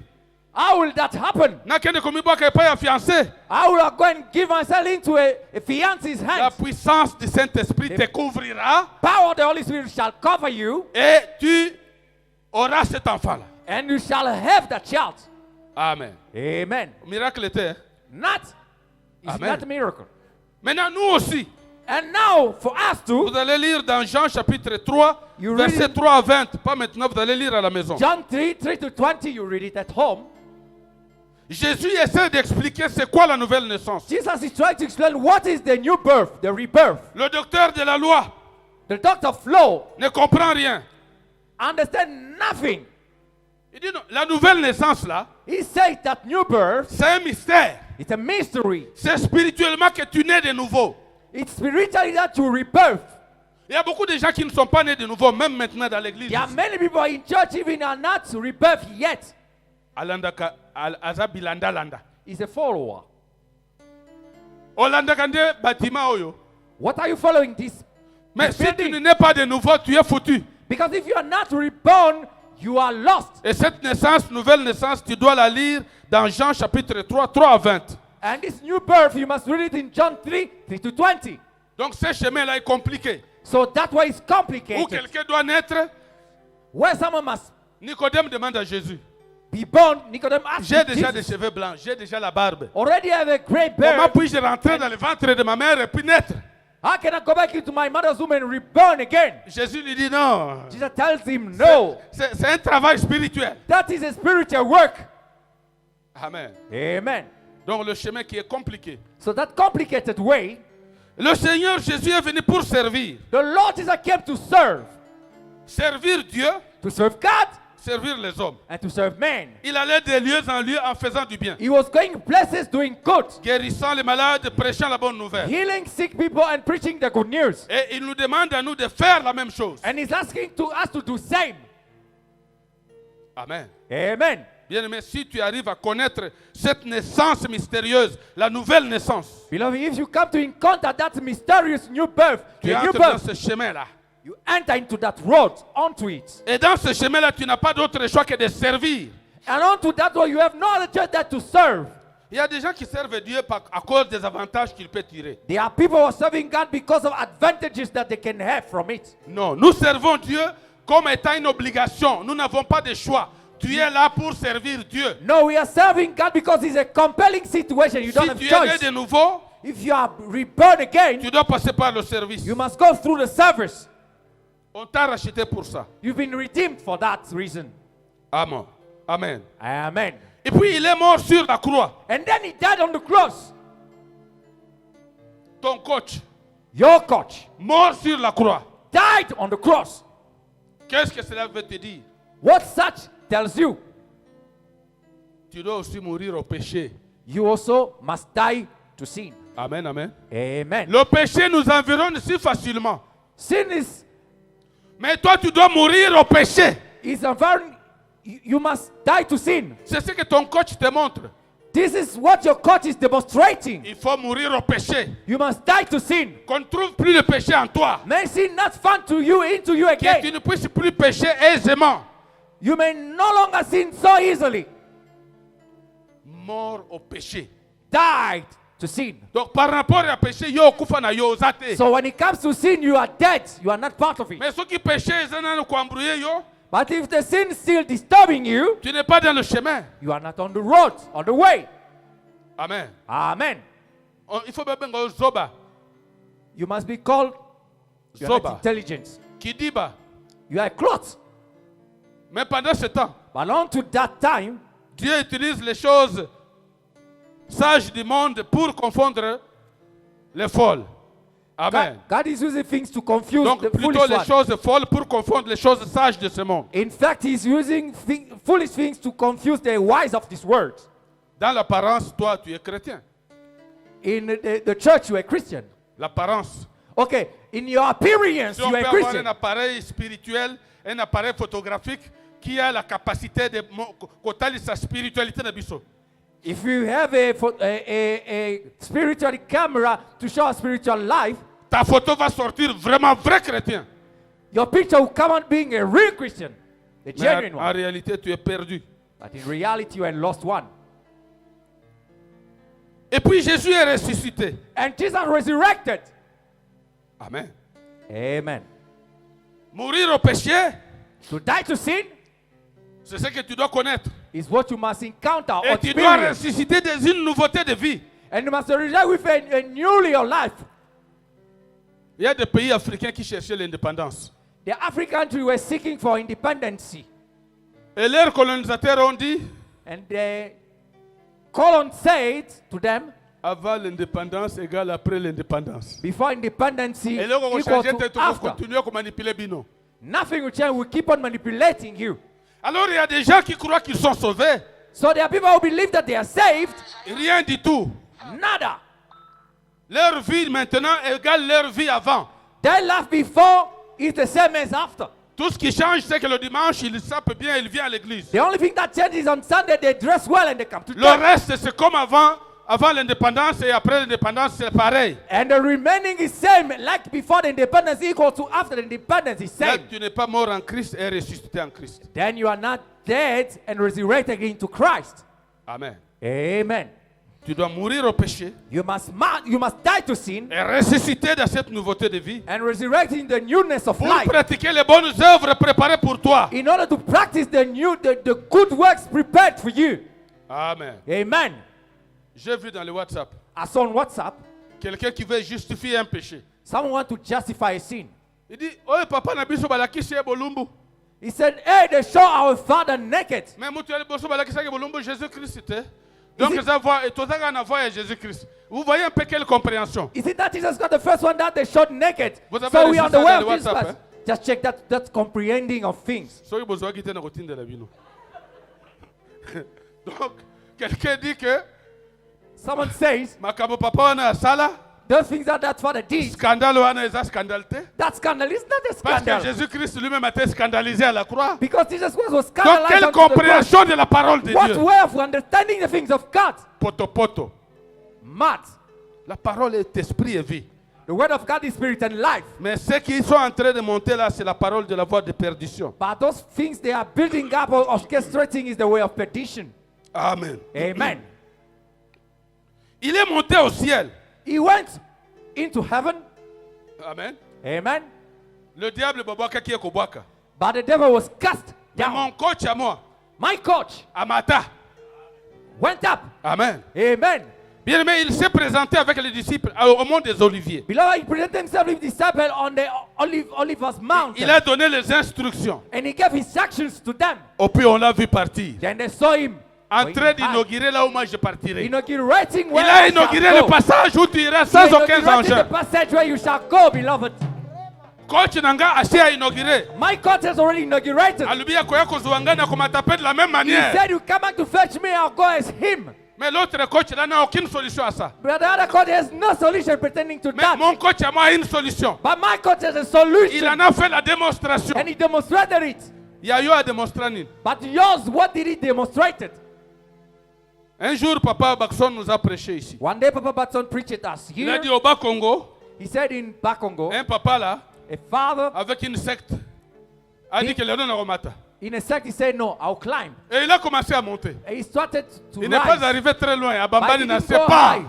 How will that happen? Nakende komibo ke pas fiancé. I will go and give myself into a fiance's La hands. puissance du Saint-Esprit te couvrira Power of the Holy Spirit shall cover you, et tu auras cet enfant-là. and you shall have that child. Amen. Amen. Miracle était. Hein? Not is Amen. not a miracle. Maintenant, nous aussi, And now for us vous to allez lire dans Jean chapitre 3, You verset read it? 3 à 20. Pas maintenant, vous allez lire à la maison. John 3 to 20, you read it at home. Jésus essaie d'expliquer c'est quoi la nouvelle naissance. Jesus is trying to explain what is the new birth, the rebirth. Le docteur de la loi The doctor of law ne comprend rien. understand nothing. Il dit non, la nouvelle naissance là, He said that new birth c'est un mystère. is a mystery. C'est spirituellement que tu nais de nouveau. It's spiritually that you rebirth. Il y a beaucoup de gens qui ne sont pas nés de nouveau, même maintenant dans l'église. There are many people in church even are not rebirth yet. Alandaka aza bilanda landa. He's a follower. Olanda kande bâtiment oyo. What are you following this? Mais this si tu building? ne nais pas de nouveau, tu es foutu. Because if you are not reborn, you are lost. Et cette naissance, nouvelle naissance, tu dois la lire dans Jean chapitre 3, 3 à 20. And this new birth, you must read it in John 3 to 20. Donc ce chemin-là est compliqué. So that way it's Où complicated. quelqu'un doit naître, Where someone must Nicodème demande à Jésus. be born, Nicodemus asked J'ai déjà des Jesus, cheveux blancs, j'ai déjà la barbe. already have a great Comment beard. puis-je rentrer dans le ventre de ma mère et puis naître? How can I go back into my mother's womb and reborn again? Jésus lui dit non. Jesus tells him, no, C'est un travail spirituel. that is a spiritual work. Amen. Amen. Donc le chemin qui est compliqué. So that complicated way, Le Seigneur Jésus est venu pour servir. the Lord Jesus came to serve Servir Dieu, God, servir les hommes. and to serve men. Il allait de lieu en lieu en faisant du bien. He was going places doing good, Guérissant les malades, prêchant la bonne nouvelle. healing sick people and preaching the good news. Et il nous demande à nous de faire la même chose. And he's asking to us to do same. Amen. Amen. Bien-aimé, si tu arrives à connaître cette naissance mystérieuse, la nouvelle naissance, Beloved, if you come to encounter that mysterious new birth, tu the new entres dans birth, ce chemin-là. you enter into that road, onto it. Et dans ce chemin-là, tu n'as pas d'autre choix que de servir. And onto that road, you have no other choice than to serve. Il y a des gens qui servent Dieu à cause des avantages qu'il peut tirer. There are people who are serving God because of advantages that they can have from it. Non, nous servons Dieu comme étant une obligation. Nous n'avons pas de choix. Tu es là pour servir Dieu. No, we are serving God because it's a compelling situation. You don't Si have tu es né choice. de nouveau, If you are reborn again, tu dois passer par le service. you must go through the service. On t'a racheté pour ça. You've been redeemed for that reason. Amen. Amen. Amen. Et puis il est mort sur la croix. And then he died on the cross. Ton coach, Your coach mort sur la croix. died on the cross. Qu'est-ce que cela veut te dire? What such tells you? Tu dois aussi mourir au péché. You also must die to sin. Amen, amen. Amen. Le péché nous environne si facilement. Sin Mais toi, tu dois mourir au péché. is a very, you must die to sin. C'est ce que ton coach te montre. This is what your coach is demonstrating. Il faut mourir au péché. You must die to sin. Qu'on ne trouve plus le péché en toi. May sin not find to you into you Que tu again. ne puisses plus pécher aisément. You may no longer sin so easily. Mort au péché. Died to sin. Donc par rapport à péché, yo kufa na yo zate. So when it comes to sin, you are dead. You are not part of it. Mais ceux qui péchaient, ils ont embrouillé yo. But if the sin is still disturbing you, Tu n'es pas dans le chemin. you are not on the road, on the way. Amen. Amen. Il faut bien benga zoba. You must be called you are not Zoba. intelligence. Kidiba. You are a cloth. Mais pendant ce temps, But on to that time, Dieu utilise les choses sages du monde pour confondre les folles. Amen. God is using things to confuse Donc the plutôt foolish les one. choses folles pour confondre les choses sages de ce monde. In fact, he's using foolish things to confuse the wise of this world. Dans l'apparence, toi, tu es chrétien. In the church, you are a Christian. L'apparence. Okay, in your appearance, Si on you peut are a avoir Christian. un appareil spirituel, un appareil photographique qui a la capacité de cotaler sa spiritualité de biso. If you have a spiritual camera to show a spiritual life, Ta photo va sortir vraiment vrai chrétien. your picture will come out being a real Christian, a Mais genuine en one. réalité, tu es perdu. But in reality, you are a lost one. Et puis Jésus est ressuscité. And Jesus resurrected. Amen. Amen. Mourir au péché, To die to sin c'est ce que tu dois connaître. is what you must encounter or Et tu dois experience. ressusciter dans une nouveauté de vie. And you must resurrect with a newly your life. Il y a des pays africains qui cherchaient l'indépendance. The African country were seeking for independence. Et leurs colonisateurs ont dit, And the colon said to them, avant l'indépendance égale après l'indépendance. before independence Et là, on equal change to after. continuer à manipuler bino. Nothing will change. We keep on manipulating you. Alors il y a des gens qui croient qu'ils sont sauvés. So there are people who believe that they are saved. Rien du tout. Nada. Leur vie maintenant égale leur vie avant. Their life before is the same as after. Tout ce qui change, c'est que le dimanche, ils sapent bien, ils viennent à l'église. The only thing that changes on Sunday, they dress well and they come to Le church. reste, c'est comme avant l'indépendance et après l'indépendance, c'est pareil. And the remaining is same, like before the independence equal to after the independence is Là, same. tu n'es pas mort en Christ et ressuscité en Christ. Then you are not dead and resurrected into Christ. Amen. Amen. Tu dois mourir au péché You must die to sin et ressusciter dans cette nouveauté de vie and resurrect in the newness of pour life pratiquer les bonnes œuvres préparées pour toi. in order to practice the good works prepared for you. Amen. Amen. J'ai vu dans le WhatsApp I saw on WhatsApp, quelqu'un qui veut justifier un péché. someone want to justify a sin. Il dit, oh papa na biso balakisi bolumbu. He said, hey, they show our father naked. Mais mutu ali boso balakisi bolumbu Jésus-Christ était. Donc it- les avoirs et tous en envoyé Jésus-Christ. Vous voyez un peu quelle compréhension. Is it that Jesus got the first one that they showed naked? Vous avez So we are on the reçu way ça of dans le Jesus WhatsApp, Christ. Just check that's comprehending of things. Soki bozo akite na kotinda la bino. Donc quelqu'un dit que Someone says, makambo papa wana sala those things that father did, scandale wana eza scandalité. that scandal is not a Parce que scandal. Jésus-Christ lui-même a été scandalisé à la croix. Because Jesus Christ was Donc scandalized quelle unto the cross. compréhension de la parole de What Dieu. way of understanding the things of God? Poto poto. Mad. La parole est esprit et vie. The word of God is spirit and life. Mais ceux qui sont en train de monter là, c'est la parole de la voie de perdition. But those things they are building up or orchestrating is the way of perdition. Amen. Amen. Il est monté au ciel. He went into heaven. Amen. Amen. Le diable babaka qui est kobwaka. But the devil was cast Mais mon down. coach à moi, My coach Amata. went up. Amen. Amen. Bien aimé, il s'est présenté avec les disciples au mont des Oliviers. Beloved, he presented himself with disciples on the Oliver's mountain. Il a donné les instructions. And he gave instructions to them. Et puis on l'a vu partir. Then they saw him En train d'inaugurer là où moi je partirai. inaugurating Il where a you shall inauguré go. le passage où tu iras He sans aucun inaugurated danger. the passage where you shall go, beloved. Coach Nanga a inauguré. My coach has already inaugurated. Alubia koya kuzuangana kumatape de la même He manière. said, you come back to fetch me, I'll go as him. Mais l'autre coach là n'a aucune solution à ça. But the other coach has no solution pertaining to Mais that. mon coach à moi a une solution. But my coach has a Il solution. en a fait la démonstration. And he demonstrated it. Il y a eu à démontrer. But yours, what did he demonstrate? Un jour, Papa Baxon nous a prêché ici. One day, Papa Batson preached it us Il a here. dit au Bas-Congo, He said in Bakongo, un papa là, a father avec une secte, a dit que les deux ne remontent. in a sect, he said, no, I'll climb. Et il a commencé à monter. And he started to Il n'est pas rise. arrivé très loin. À But he Bambali n'a didn't sait go pas. high.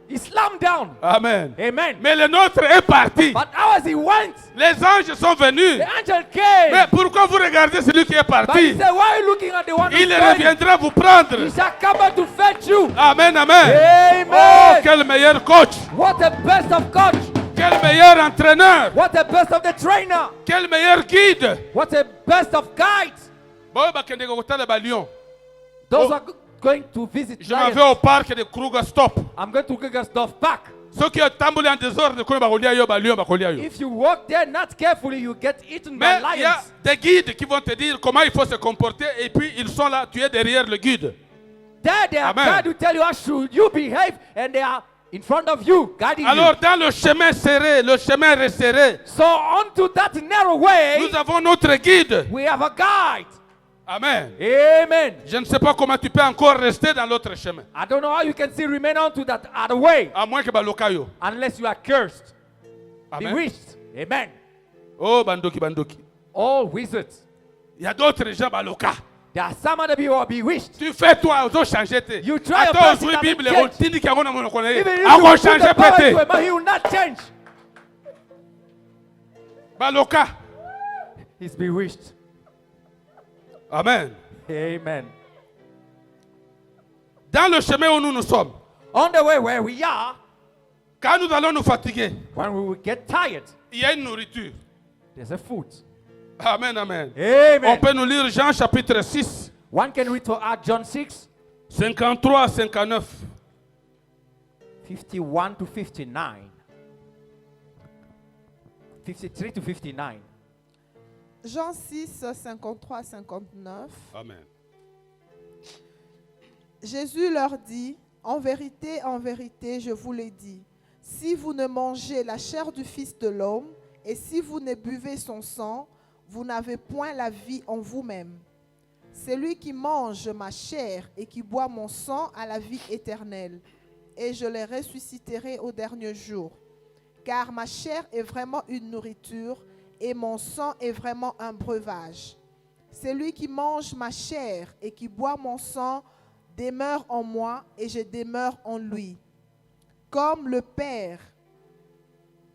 He slammed down. Amen. Amen. Mais le nôtre est parti. But as he went, Les anges sont venus. the angel came. Mais pourquoi vous regardez celui qui est But he parti? said, why are you looking at the one who's Il going? reviendra vous prendre. He shall come back to fetch you. Amen, amen. Amen. Oh, quel meilleur coach. What the best of coach. Quel meilleur entraîneur. What the best of the trainer. Quel meilleur guide. What the best of guides. Bon, bakende kokotala ba Lyon. Those Oh. are going to visit Je m'en vais lions. au parc de Kruger Stop. I'm going to Krugersdorf Park. Ceux qui ont tamboulé en désordre, quand bakolia yo ba Lyon bakolia yo. If you walk there not carefully, you get eaten by Mais il y a lions. des guides qui vont te dire comment il faut se comporter et puis ils sont là, tu es derrière le guide. There are Amen. guys who tell you how should you behave, and they are in front of you, guiding Alors you. dans le chemin serré, le chemin resserré, So onto that narrow way, nous avons notre guide. we have a guide. Amen. Amen. Je ne sais pas comment tu peux encore rester dans l'autre chemin. I don't know how you can still remain onto that other way À moins que balokayo. unless you are cursed, Amen. bewitched. Amen. Oh bandoki bandoki. All wizards. Il y a d'autres gens baloka. There are some other people who are bewitched. Tu fais toi, aux changer te. You try your Attends, best, it aujourd'hui doesn't Bible, change. on dit qu'il y a un homme qu'on est. Even if À you quoi put the changer power into pété. him, he will not change. Baloka. He's bewitched. Amen. Amen. Dans le chemin où nous sommes, On the way where we are, quand nous allons nous fatiguer, when we will get tired, il y a une nourriture. there's a food. Amen, amen. On Amen. peut nous lire Jean chapitre 6, One can read for us John 6, 53 à 59. 51 to 59. 53 to 59. Jean 6, 53 à 59. Amen. Jésus leur dit, en vérité, je vous l'ai dit, si vous ne mangez la chair du Fils de l'homme et si vous ne buvez son sang, vous n'avez point la vie en vous-même. Celui qui mange ma chair et qui boit mon sang a la vie éternelle, et je les ressusciterai au dernier jour. Car ma chair est vraiment une nourriture et mon sang est vraiment un breuvage. Celui qui mange ma chair et qui boit mon sang demeure en moi et je demeure en lui. Comme le Père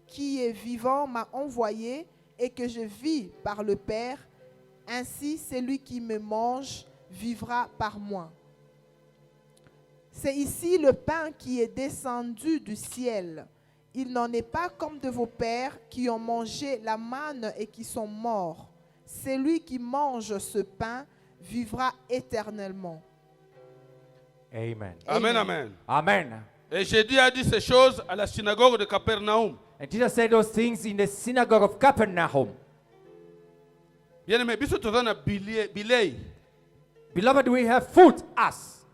qui est vivant m'a envoyé et que je vis par le Père, ainsi celui qui me mange vivra par moi. C'est ici le pain qui est descendu du ciel. Il n'en est pas comme de vos pères qui ont mangé la manne et qui sont morts. Celui qui mange ce pain vivra éternellement. Amen. Amen, amen. Amen. Et Jésus a dit ces choses à la synagogue de Capernaum. And Jesus said those things in the synagogue of Capernaum. Bien aimé, biso tozana bilei. Beloved, we have food, us.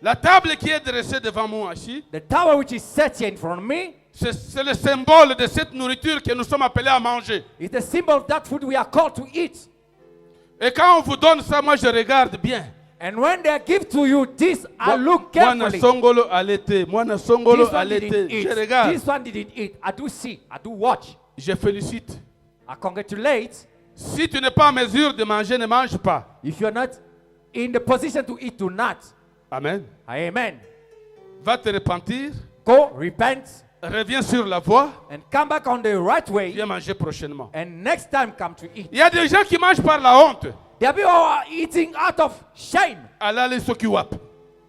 La table qui est dressée devant moi ici, The tower which is set here in front of me c'est le symbole de cette nourriture que nous sommes appelés à manger. is the symbol of that food we are called to eat. Et quand on vous donne ça, moi je regarde bien. And when they give to you this, I look Mwana carefully. songolo alete, mwana songolo This one alete. didn't Je eat. regarde, This one didn't eat. I do see. I do watch. je félicite. I congratulate. Si tu n'es pas en mesure de manger, ne mange pas. If you're not in the position to eat, do not. Amen. Amen. Va te repentir, Go, repent, reviens sur la voie, and come back on the right way. viens manger prochainement. And next time, come to eat. Il y a des gens qui mangent par la honte. There are people who are eating out of shame. Alale sokiwap.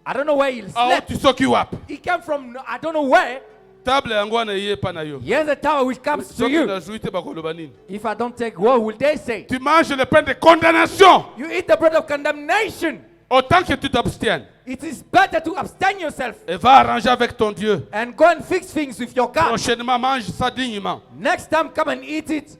I don't know where he Ah, slept. tu sokiwap. He came from, I don't know where. Table yango na ye pa na yo. Here's a tower which comes to Soki you. na jouite bakoloba nini. If I don't take, what will they say? Tu manges le pain de condamnation. You eat the bread of condemnation. Autant que tu t'abstiennes. It is better to abstain yourself Et va arranger avec ton Dieu. and go and fix things with your God. Prochainement, mange ça dignement. Next time, come and eat it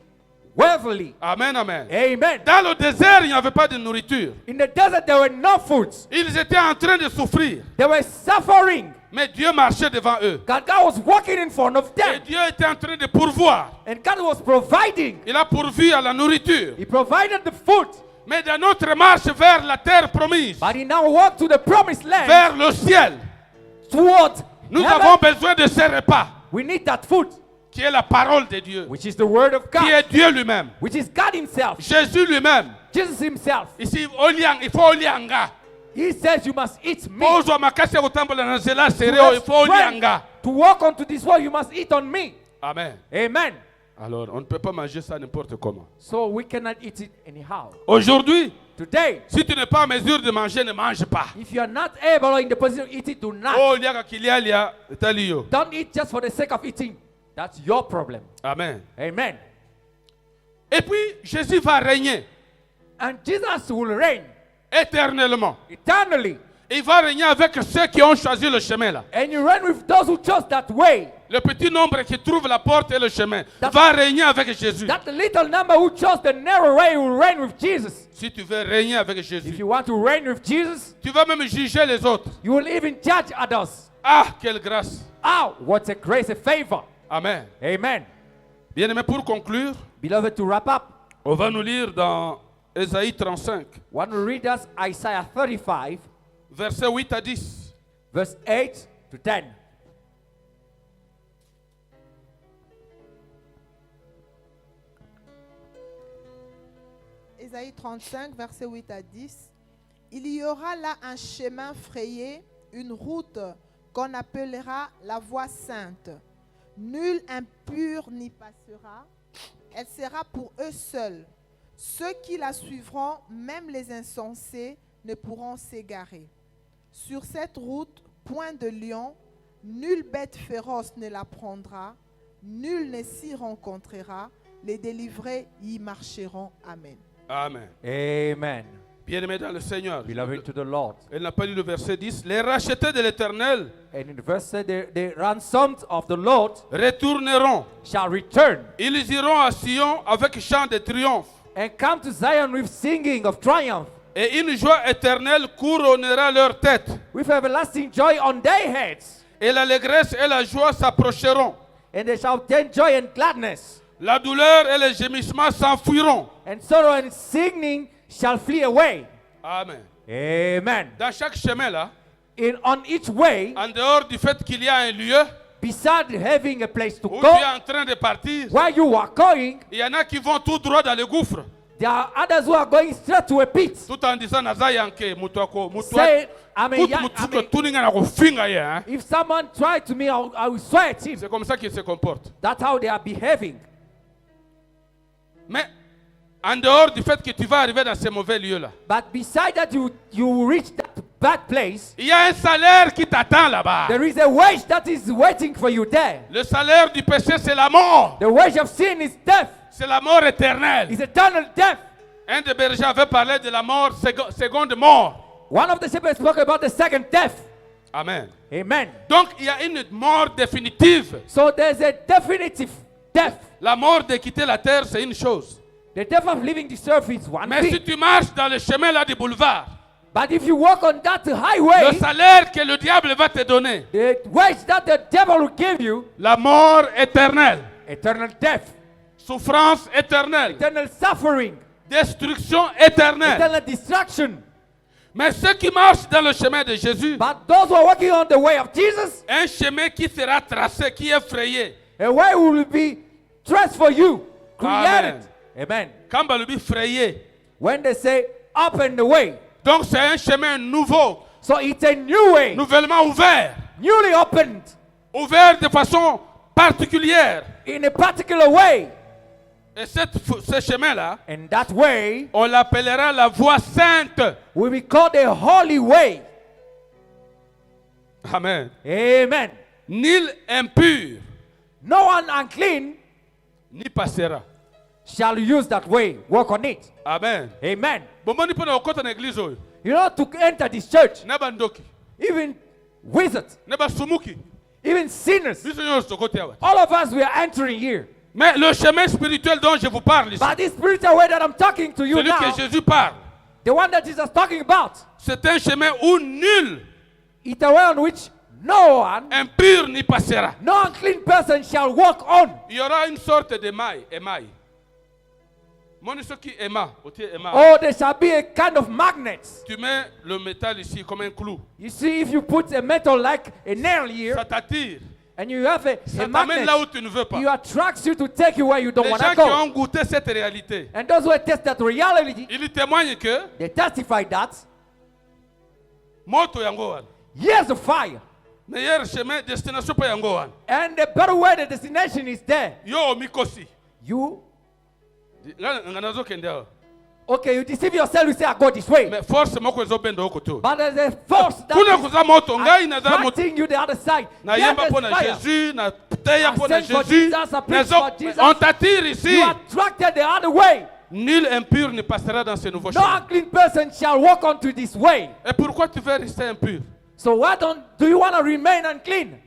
worthily. Amen, amen. Amen. Dans le désert, il n'y avait pas de nourriture. In the desert, there were no foods. Ils étaient en train de souffrir. They were suffering. Mais Dieu marchait devant eux. God was walking in front of Et them. Dieu était en train de pourvoir. And God was providing. Il a pourvu à la nourriture. He provided the food. Mais dans notre marche vers la terre promise, But in our walk to the promised land, vers le ciel, towards nous heaven, avons besoin de ce repas, we need that food, qui est la parole de Dieu, which is the word of qui God, est Dieu lui-même, which is God himself, Jésus lui-même. Jesus himself. Ici, il faut olianga. He says you must eat meat. Pozwa makasi ya kutambola na nzela To sereo, have il faut strength olianga. to walk onto this world, you must eat on me. Amen. Amen. Alors, on ne peut pas manger ça n'importe comment. So we cannot eat it anyhow. Aujourd'hui, Today, si tu n'es pas en mesure de manger, ne mange pas. if you are not able or in the position to eat it, do not. Oh, liaka kilialia, taliyo. Don't eat just for the sake of eating. That's your problem. Amen. Amen. Et puis, Jésus va régner And Jesus will reign éternellement. eternally. Il va régner avec ceux qui ont choisi le chemin là. And you reign with those who chose that way. Le petit nombre qui trouve la porte et le chemin That- va régner avec Jésus. That little number who chose the narrow way will reign with Jesus. Si tu veux régner avec If Jésus, you want to reign with Jesus, tu vas même juger les autres. you will even judge others. Ah, quelle grâce. Oh, what a grace, a favor. Amen. Amen. Bien-aimé, pour conclure, Beloved, to wrap up, on va nous lire dans Ésaïe 35, I want to read us Isaiah 35, versets 8 à 10. verse 8 to 10. Ésaïe 35, versets 8 à 10. Il y aura là un chemin frayé, une route qu'on appellera la voie sainte. Nul impur n'y passera. Elle sera pour eux seuls. Ceux qui la suivront, même les insensés, ne pourront s'égarer. Sur cette route, point de lion, nulle bête féroce ne la prendra, nul ne s'y rencontrera. Les délivrés y marcheront. Amen. Amen. Amen. Bien-aimé dans le Seigneur. Beloved to the Lord. Elle n'a pas lu le verset 10. Les rachetés de l'Éternel And in the verse said, the ransomed of the Lord retourneront. shall return Ils iront à Sion avec chant de triomphe. and come to Zion with singing of triumph, Et une joie éternelle couronnera leur tête. with everlasting joy on their heads. Et l'allégresse et la joie s'approcheront. And they shall obtain joy and gladness, La douleur et les gémissements s'enfuiront. and sorrow and singing shall flee away. Amen. Amen. Dans chaque chemin là, On each way, en dehors du fait qu'il y a un lieu beside having a place to où go, tu es en train de partir, where you are going, il y en a qui vont tout droit dans le gouffre, there are others who are going straight to a pit. tout en disant naza yanke mutwako Say, if someone tried to me, I will swear at him. C'est comme ça qu'ils se comportent. That's how they are behaving. Mais en dehors du fait que tu vas arriver dans ces mauvais lieux-là, But beside that, you reach that bad place, il y a un salaire qui t'attend là-bas. there is a wage that is waiting for you there. Le salaire du péché, c'est la mort. The wage of sin is death. C'est la mort éternelle. It's eternal death. Un des bergers avait parlé de la mort, seconde mort. One of the shepherds spoke about the second death. Amen. Amen. Donc, il y a une mort définitive. So there's a definitive death. La mort de quitter la terre, c'est une chose. The death of leaving the earth is one Mais si thing. tu marches dans le chemin là du boulevard, But if you walk on that le highway, salaire que le diable va te donner, the wage that the devil will give you, la mort éternelle, eternal death, souffrance éternelle, eternal suffering, destruction éternelle. eternal destruction. Mais ceux qui marchent dans le chemin de Jésus, But those who are walking on the way of Jesus, un chemin qui sera tracé, qui est frayé. a way will be traced for you, created. Amen. Amen. Quand on dit frayé, When they say open the way, donc c'est un chemin nouveau, so it's a new way, nouvellement ouvert, newly opened ouvert de façon particulière. in a particular way. Et ce chemin-là, And that way on l'appellera la voie sainte. will be called a holy way. Amen. Amen. Nul impur No one unclean n'y passera. shall use that way. Walk on it. Amen. Amen. Bomoni pona okota na église oyo. You know, to enter this church, Neba ndoki, even wizards, neba sumuki. even sinners, Biso nyonso tokoti awa. all of us, we are entering here. Mais le chemin spirituel dont je vous parle ici, But this spiritual way that I'm talking to you celui now, que Jésus parle, the one that Jesus is talking about, c'est un chemin où nul it's a way on which no one, impur n'y passera. no unclean person shall walk on. Il y aura une sorte de émail. Moni soki aima, otie aima. or there shall be a kind of magnet. Tu mets le métal ici comme un clou. You see, if you put a metal like a nail here, Ça t'attire. and you have a Ça t'amène magnet, là où tu ne veux pas. you attracts you to take you where you don't Les want gens to qui go. ont goûté cette réalité, And those who test that reality, ils témoignent que they testify that moto yango wana. here's the fire. Meilleur chemin, destination pa yango wana. And the better way, the destination is there. Yo mikosi. You, Nga nazokende awa. okay, you deceive yourself, you say, I go this way. Mais force moko ezobenda oko to. But there's a force Kuna that kuza moto ngai is naza moto. attracting you the other side. Na Here yemba there's pona fire. Jésus, na teya I pona sing for Jésus. Jesus, I preach for Jesus. On t'attire ici. You are attracted the other way. Nul impur ne passera dans ce nouveau No chemin. unclean person shall walk onto this way. Et pourquoi tu veux rester impur? So why do you want to remain unclean?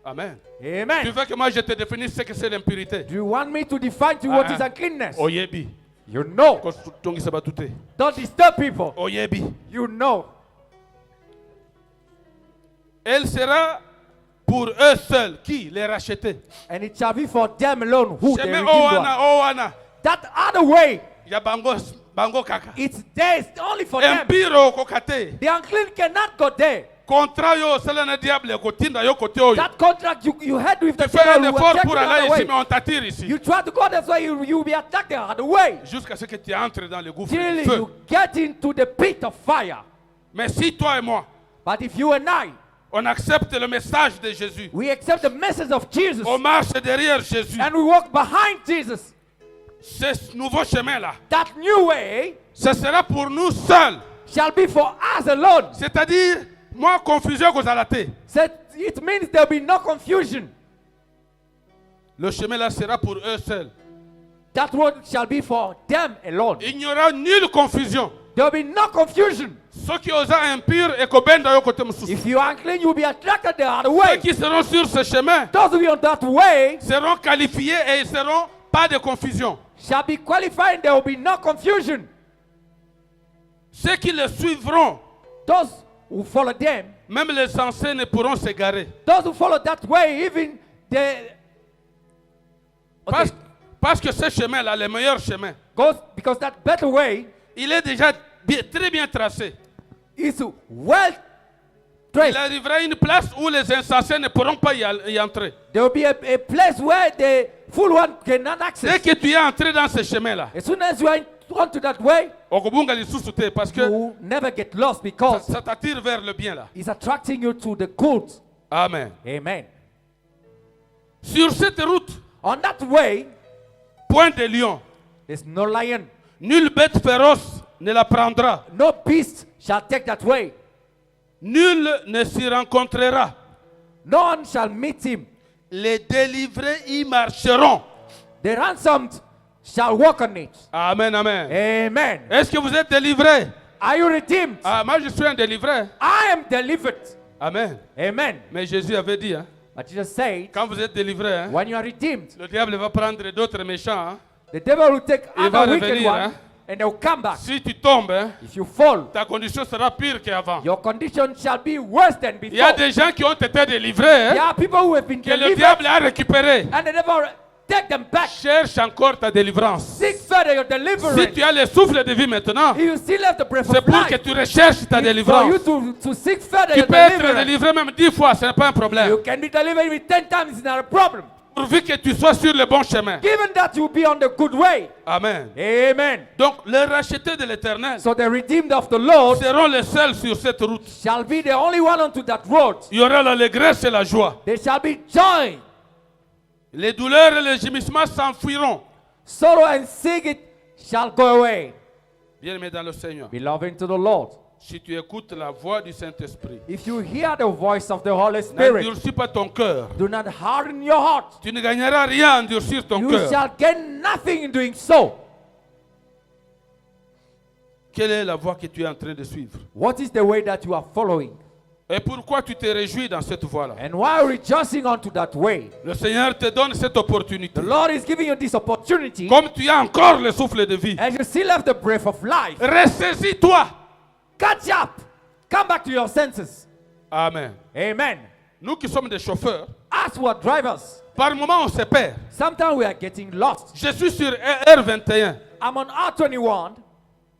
Amen. Tu Amen. veux que moi je te définisse ce que c'est l'impurité? Do you want me to define to you what is uncleanness? Oyebi. You know. Tongisa batute. Don't disturb people. Oyebi. You know. Elle sera pour eux seuls. Qui? Les rachetés. And it shall be for them alone who they Chemin redeemed one. owana, owana. That other way, Ya bango kaka. it's there, it's only for them. Impiro kokate. The unclean cannot go there. Contrat yo sala na diable kotinda yo kote oyo. That contract you had with the Tu fais un devil will effort take pour you the aller other ici, way. mais on t'attire ici. You try to go this way, you will be attacked the other way. Jusqu'à ce que tu entres dans le gouffre Till du feu. you get into the pit of fire. Mais si toi et moi, But if you and I, on accepte le message de Jésus, we accept the message of Jesus on marche derrière Jésus, and we walk behind Jesus, ce nouveau chemin-là, that new way ce sera pour nous seuls. shall be for us alone. C'est-à-dire, moi, confusion que la te. So it means there will be no confusion. Le chemin-là sera pour eux seuls. That road shall be for them alone. Il n'y aura nulle confusion. There will be no confusion. Ceux qui osent impur et kobenda yo kote mususu. If you are unclean, you will be attracted the other Ceux way. qui seront sur ce chemin Those who are on that way seront qualifiés et ils seront pas de confusion. shall be qualified. There will be no confusion. Ceux qui le suivront, Those who follow them, même les sensés ne pourront s'égarer. those who follow that way, even the Parce que ce chemin-là, le meilleur chemin, goes because that better way il est déjà très bien tracé. is well Il traced. arrivera à une place où les insensés ne pourront pas y entrer. There will be a place where the full one cannot Dès access. que tu es entré dans ce chemin-là, As soon as you are onto that way, okobunga lisusu te, parce que you will never get lost because ça t'attire vers le bien là. it's attracting you to the good. Amen. Amen. Sur cette route, On that way, point de lion, there's no lion, nulle bête féroce ne la prendra. no beast shall take that way. Nul ne s'y rencontrera. No one shall meet him. Les délivrés y marcheront. The ransomed shall walk on it. Amen, amen. Amen. Est-ce que vous êtes délivrés? Are you redeemed? Ah, moi je suis un délivré. I am delivered. Amen. Amen. Mais Jésus avait dit, hein, But Jesus said, quand vous êtes délivrés, hein, when you are redeemed, le diable va prendre d'autres méchants. Hein. the devil will take Il va other wicked revenir, one hein. and they will come back. Si tu tombes, hein, If you fall, ta condition sera pire qu'avant. your condition shall be worse than Il y a before. des gens qui ont été délivrés, There hein, are people who have been que le delivered diable a récupéré. and the devil take them back. Cherche encore ta délivrance. Seek further your Si deliverance. tu as le souffle de vie maintenant, If you still have the breath c'est of pour que life, tu recherches ta it's for délivrance. you to seek further Tu your peux être deliverance. délivré même 10 fois, ce n'est pas un problème. You can be delivered even 10 times, it's not a problem. Pourvu que tu sois sur le bon chemin. Given that you be on the good way. Amen. Amen. Donc, les rachetés de l'éternel So the redeemed of the Lord seront les seuls sur cette route. shall be the only one onto that road. Il y aura l'allégresse et la joie. There shall be joy. Les douleurs et les gémissements s'enfuiront. Sorrow and sickness shall go away. Bien-aimé dans le Seigneur, Beloved to the Lord. si tu écoutes la voix du Saint-Esprit, If you hear the voice of the Holy Spirit, n'endurcis pas ton cœur. do not harden your heart. Tu ne gagneras rien à endurcir ton You cœur. shall gain nothing in doing so. Quelle est la voie que tu es en train de suivre? What is the way that you are following? Et pourquoi tu te réjouis dans cette voie-là? And why are you rejoicing onto that way? Le Seigneur te donne cette opportunité. The Lord is giving you this opportunity, Comme tu as encore le souffle de vie, and you still have the breath of life. ressaisis-toi. Catch up. Come back to your senses. Amen. Amen. Nous qui sommes des chauffeurs, That's what drives us. Par moments, on se perd. Sometimes we are getting lost. Je suis sur R21. I'm on R21.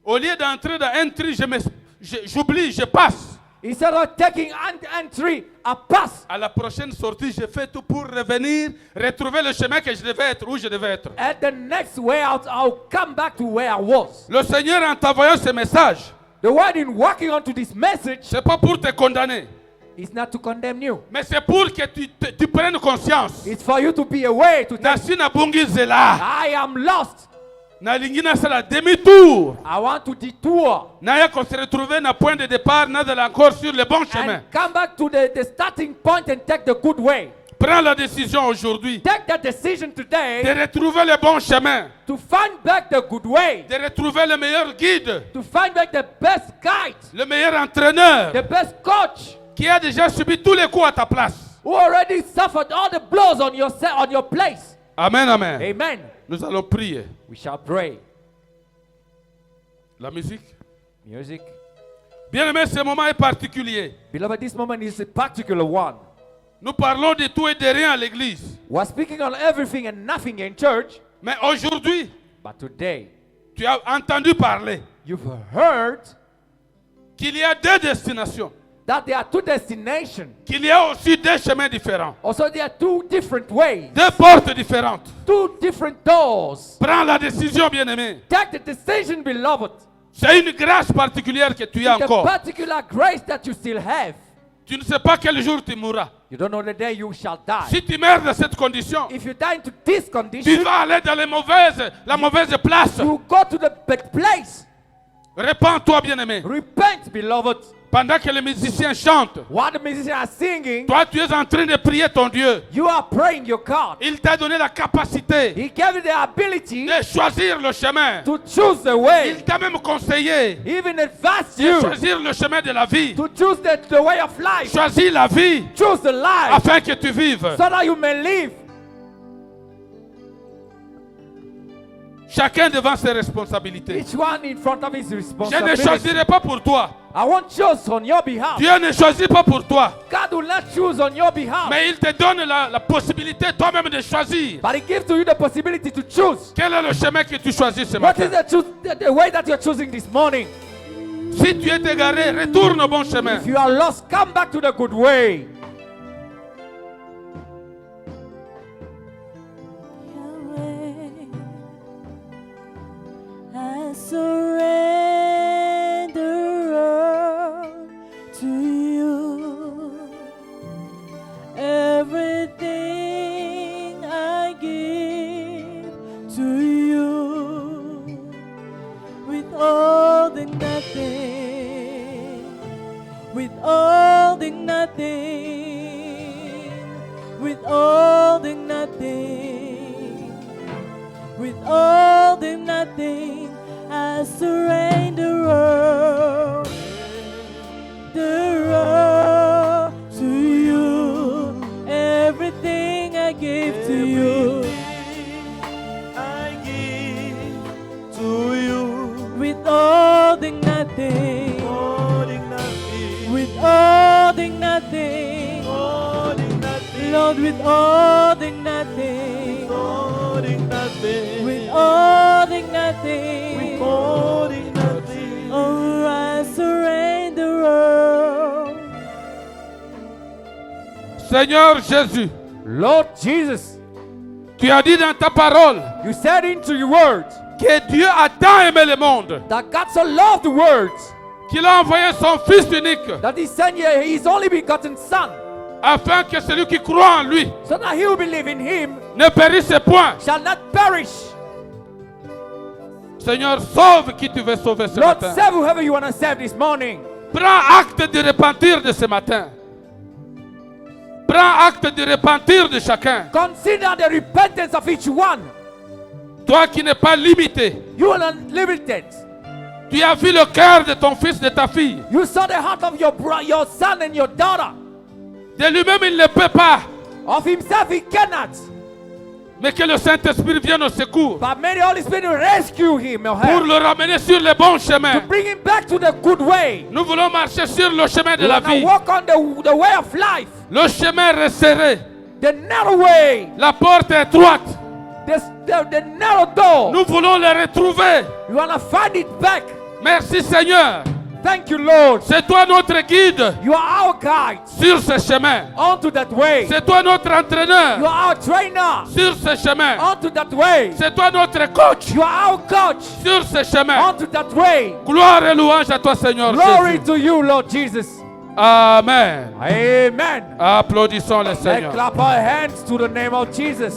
Au lieu d'entrer dans N3, j'oublie, je passe. Instead of taking N3, I pass. À la prochaine sortie, je fais tout pour revenir, retrouver le chemin que je devais être, où je devais être. At the next way out, I'll come back to where I was. Le Seigneur, en t'envoyant ce message, The word in working onto this message c'est pas pour te condamner, is not to condemn you. mais c'est pour que tu prennes conscience. It's for you to be aware to take, Nasi na bungi zela, I am lost. na lingina sala demi-tour. I want to detour Naya qu'on se retrouve na point de départ, na encore sur le bon chemin. and come back to the starting point and take the good way. Prends la décision aujourd'hui Take that decision de today retrouver le bon chemin, to find back the good way, de retrouver le meilleur guide, to find back the best guide, le meilleur entraîneur the best coach qui a déjà subi tous les coups à ta place. who already suffered all the blows on your place. Amen, amen. Amen. Nous allons prier. We shall pray. La musique. Music. Bien-aimé, ce moment est particulier. Beloved, this moment is a particular one. Nous parlons de tout et de rien à l'église. We're speaking on everything and nothing in church, Mais aujourd'hui, but today tu as entendu parler you've heard qu'il y a deux destinations, that there are two destinations. qu'il y a aussi deux chemins différents, Also, there are two different ways, deux portes différentes. two different doors. Prends la décision, bien-aimé. Take the decision, beloved. C'est une grâce particulière que tu as The encore. particular grace that you still have. Tu ne sais pas quel jour tu mourras. You don't know the day you shall die. Si tu meurs dans cette condition, If you die into this tu condition, vas aller dans la mauvaise place. you go to the bad place. Répands-toi, bien-aimé. Repent, beloved. Pendant que les musiciens chantent, While the musicians are singing, toi, tu es en train de prier ton Dieu. you are praying your God. Il t'a donné la capacité He gave you the ability de choisir le chemin. to choose the way. Il t'a même conseillé He even advised de you choisir le chemin de la vie. to choose the way of life. Choisis la vie Choose the life afin que tu vives. so that you may live. Chacun devant ses responsabilités. Each one in front of his Je ne responsibility. choisirai pas pour toi. I won't choose on your behalf. Dieu ne choisit pas pour toi. God will not choose on your behalf. Mais il te donne la possibilité toi-même de choisir. But He gives to you the possibility to choose. Quel est le chemin que tu choisis ce What is matin? the way that you're choosing this morning? Si tu es égaré, retourne au bon chemin. If you are lost, come back to the good way. I surrender all to you. Everything I give to you. Withholding nothing. Withholding nothing. Withholding nothing. Withholding nothing, I surrender all to you. Everything I give to you. I give to you, Withholding nothing. holding nothing, Withholding nothing. holding nothing, Lord, withholding nothing. holding nothing, Withholding nothing. holding nothing. Oh, I surrender all. Seigneur Jésus, Lord Jesus, tu as dit dans ta parole you said into your words que Dieu a tant aimé le monde that God so loved the world qu'il a envoyé son Fils unique that He sent His only begotten Son, afin que celui qui croit en lui so that he who believe in Him ne périsse point. shall not perish. Seigneur, sauve qui tu veux sauver ce Lord, matin. save whoever you want to save this morning. Prends acte de repentir de ce matin. Prends acte de repentir de chacun. Consider the repentance of each one. Toi qui n'es pas limité, You are unlimited. tu as vu le cœur de ton fils, de ta fille. You saw the heart of your son and your daughter. De lui-même, il ne peut pas. Of himself he cannot. Mais que le Saint-Esprit vienne au secours But may the Holy Spirit rescue him or pour her, le ramener sur le bon to chemin. bring him back to the good way. Nous voulons marcher sur le chemin de We la wanna vie. walk on the way of life. Le chemin resserré. the narrow way, La porte étroite. the narrow door. Nous voulons le retrouver. You want to find it back. Merci Seigneur. Thank you, Lord. C'est toi notre guide You are our guide sur ce chemin. onto that way. C'est toi notre You entraîneur are our trainer sur ce chemin. onto that way. C'est toi notre coach You are our coach sur ce chemin. onto that way. Gloire et louange à toi Seigneur Glory Jésus. to you, Lord Jesus. Amen. Amen. Applaudissons le Let's Seigneur. clap our hands to the name of Jesus.